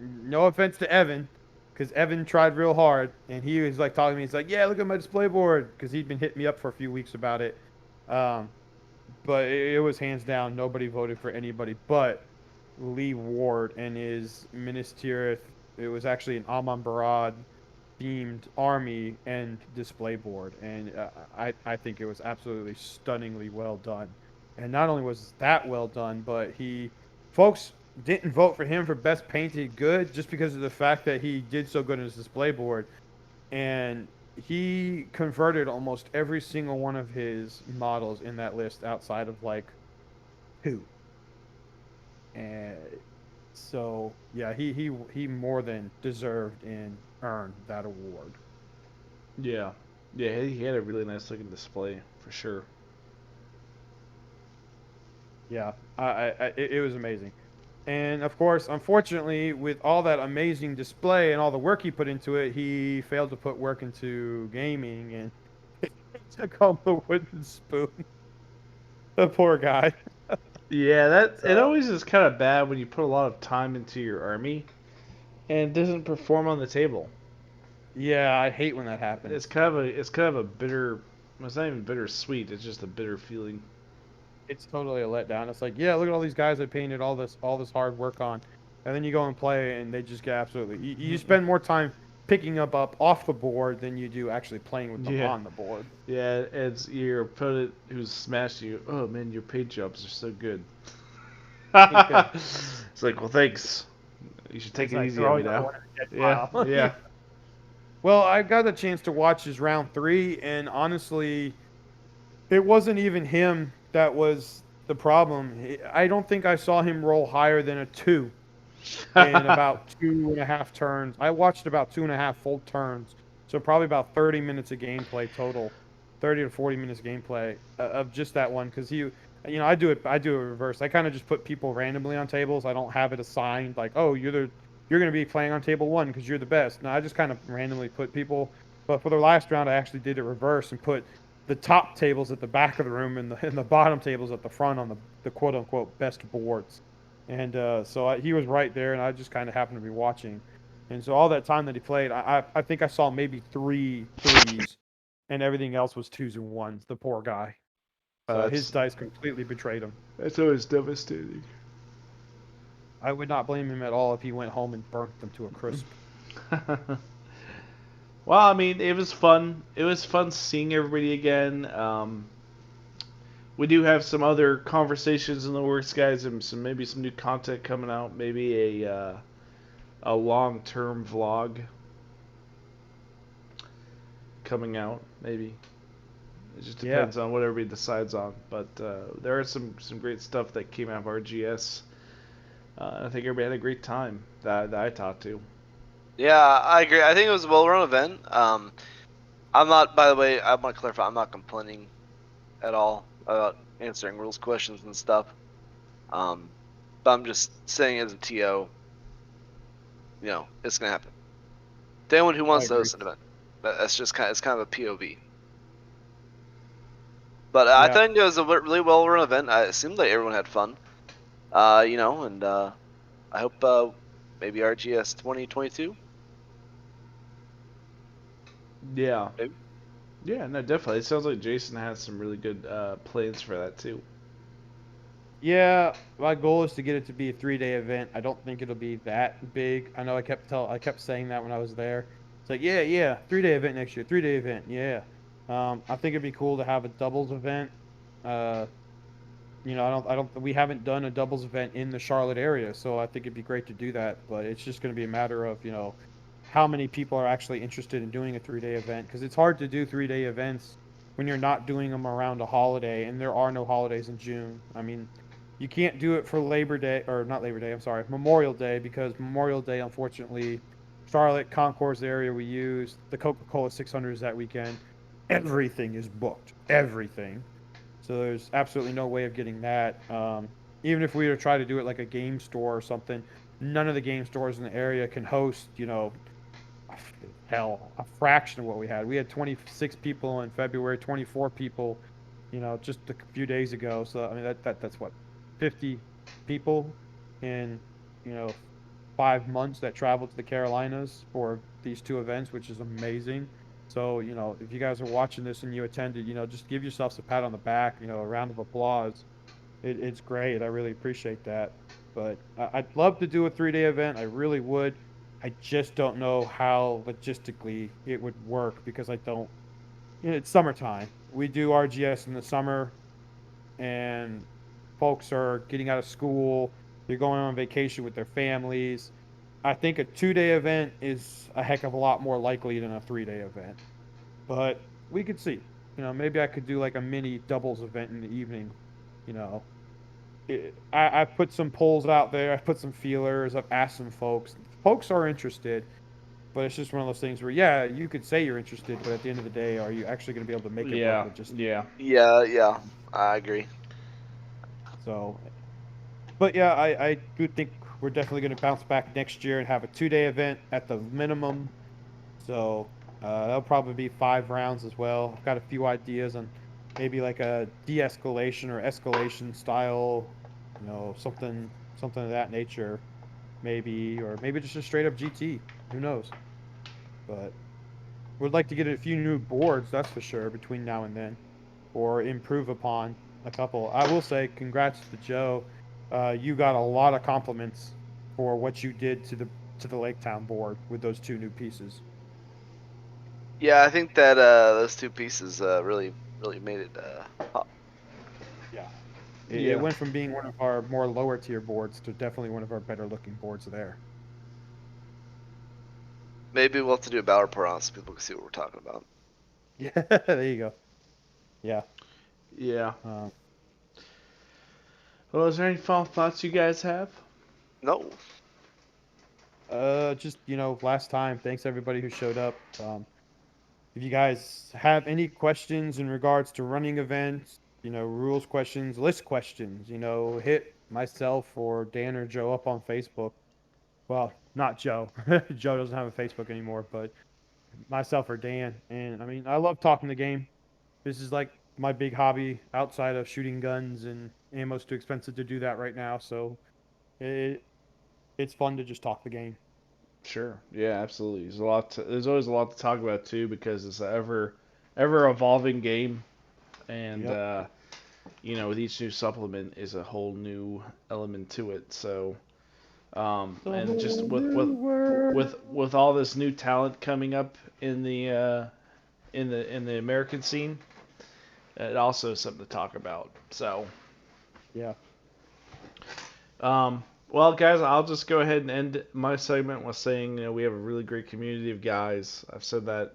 no offense to Evan, because Evan tried real hard, and he was like talking to me. He's like, "Yeah, look at my display board," because he'd been hitting me up for a few weeks about it. Um, but it was hands down. Nobody voted for anybody but Lee Ward and his Minas Tirith. It was actually an Amon Barad themed army and display board, and I think it was absolutely stunningly well done. And not only was that well done, but folks didn't vote for him for best painted good just because of the fact that he did so good in his display board, and he converted almost every single one of his models in that list outside of like two. And so yeah, he more than deserved and earned that award. Yeah, yeah, he had a really nice looking display for sure. Yeah, it was amazing. And of course, unfortunately, with all that amazing display and all the work he put into it, he failed to put work into gaming and took home the wooden spoon. The poor guy. Yeah, that it So always is kind of bad when you put a lot of time into your army and it doesn't perform on the table. yeah, I hate when that It's happens. kind of a bitter. Well, it's not even bittersweet. It's just a bitter feeling. It's totally a letdown. It's like, yeah, look at all these guys I painted all this hard work on, and then you go and play and they just get absolutely. You spend more time picking up off the board than you do actually playing with them Yeah, on the board. yeah. It's your opponent who's smashed you. Oh man, your paint jobs are so good. Yeah. It's like, well, thanks. You should take It's it like easy on me throwing another now. one in the dead Yeah, pile. Yeah. yeah, Well, I got a chance to watch his round three, and honestly, it wasn't even him that was the problem. I don't think I saw him roll higher than a two in about 2.5 turns. I watched about 2.5 full turns, so probably about 30 minutes of gameplay total, 30 to 40 minutes gameplay of just that one. Because I do it reverse. I kind of just put people randomly on tables. I don't have it assigned like, oh, you're going to be playing on table one because you're the best. No, I just kind of randomly put people. But for the last round, I actually did it reverse and put the top tables at the back of the room and the bottom tables at the front on the quote unquote best boards. And he was right there, and I just kind of happened to be watching. And so all that time that he played, I think I saw maybe three threes, and everything else was twos and ones. The poor guy. So his that's dice completely betrayed him. that's always devastating. I would not blame him at all if he went home and burnt them to a crisp. Well, I mean, it was fun. It was fun seeing everybody again. we do have some other conversations in the works, guys, and maybe some new content coming out. Maybe a long term vlog coming out. Maybe it just Yeah, depends on what everybody decides on. But there are some great stuff that came out of RGS. I think everybody had a great time that I talked to. Yeah, I agree. I think it was a well-run event. I'm not. By the way, I want to clarify. I'm not complaining at all about answering rules questions and stuff. But I'm just saying as a TO, it's gonna happen. To anyone who I wants to agree. host an event, that's just it's kind of a POV. But I Yeah, think it was a really well-run event. It seemed like everyone had fun. And I hope maybe RGS 2022. Yeah, Maybe. yeah, no, definitely. It sounds like Jason has some really good plans for that too. yeah. My goal is to get it to be a 3-day event. I don't think it'll be that big. I know I kept saying that when I was there. It's like, yeah, yeah, 3-day event next year, 3-day event, yeah. I think it'd be cool to have a doubles event. Uh, we haven't done a doubles event in the Charlotte area, so I think it'd be great to do that. But it's just going to be a matter of, how many people are actually interested in doing a 3-day event because it's hard to do 3-day events when you're not doing them around a holiday, and there are no holidays in June. I mean, you can't do it for Labor Day, or not Labor Day, I'm sorry, Memorial Day, because Memorial Day, unfortunately, Charlotte, Concourse area we use, the Coca-Cola 600 is that weekend. Everything is booked. Everything. So there's absolutely no way of getting that. Even if we were to try to do it like a game store or something, none of the game stores in the area can host, hell, a fraction of what we had. We had 26 people in February, 24 people, just a few days ago. So I mean that's what, 50 people in, you know, 5 months that traveled to the Carolinas for these two events, which is amazing. So, if you guys are watching this and you attended, just give yourselves a pat on the back, a round of applause. It's great. I really appreciate that. But I'd love to do a 3-day event. I really would. I just don't know how logistically it would work because I don't. It's summertime. We do RGS in the summer, and folks are getting out of school. They're going on vacation with their families. I think a 2-day event is a heck of a lot more likely than a 3-day event. But we could see. Maybe I could do like a mini doubles event in the evening. You know, I put some polls out there. I put some feelers. I've asked some folks. Folks are interested, but it's just one of those things where, yeah, you could say you're interested, but at the end of the day, are you actually going to be able to make it work Yeah, logistically? yeah, Yeah, yeah, I agree. So, but yeah, I do think we're definitely going to bounce back next year and have a 2-day event at the minimum. So that'll probably be 5 rounds as well. I've got a few ideas on maybe like a de-escalation or escalation style, something of that nature, maybe, or maybe just a straight up GT. Who knows? But would like to get a few new boards, that's for sure, between now and then, or improve upon a couple. I will say, congrats to Joe. You got a lot of compliments for what you did to the Lake Town board with those two new pieces. Yeah, I think that those two pieces really made it pop. Yeah. It yeah, went from being one of our more lower tier boards to definitely one of our better looking boards there. Maybe we'll have to do a battle report on it so people can see what we're talking about. Yeah, there you go. Yeah. yeah. Um, Well, is there any final thoughts you guys have? No. just last time, thanks everybody who showed up. If you guys have any questions in regards to running events, rules questions, list questions, hit myself or Dan or Joe up on Facebook. Well, not Joe. Joe doesn't have a Facebook anymore, but myself or Dan. And I mean, I love talking the game. This is like my big hobby outside of shooting guns, and ammo's too expensive to do that right now. So it it's fun to just talk the game. Sure. Yeah, absolutely. There's always a lot to talk about too because it's an ever evolving game, and Yep. with each new supplement is a whole new element to it. So, The and just whole with new world. with all this new talent coming up in the in the American scene, it also is something to talk about. So, Yeah. well, guys, I'll just go ahead and end my segment with saying, we have a really great community of guys. I've said that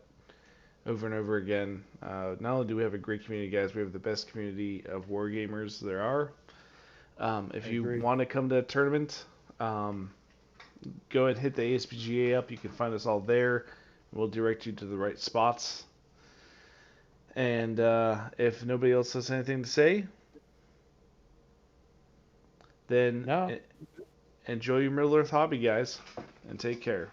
over and over again. Not only do we have a great community, guys, we have the best community of wargamers there are. If I you agree. want to come to a tournament, go ahead and hit the ASPGA up. You can find us all there. We'll direct you to the right spots. And if nobody else has anything to say, then No. enjoy your Middle Earth hobby, guys, and take care.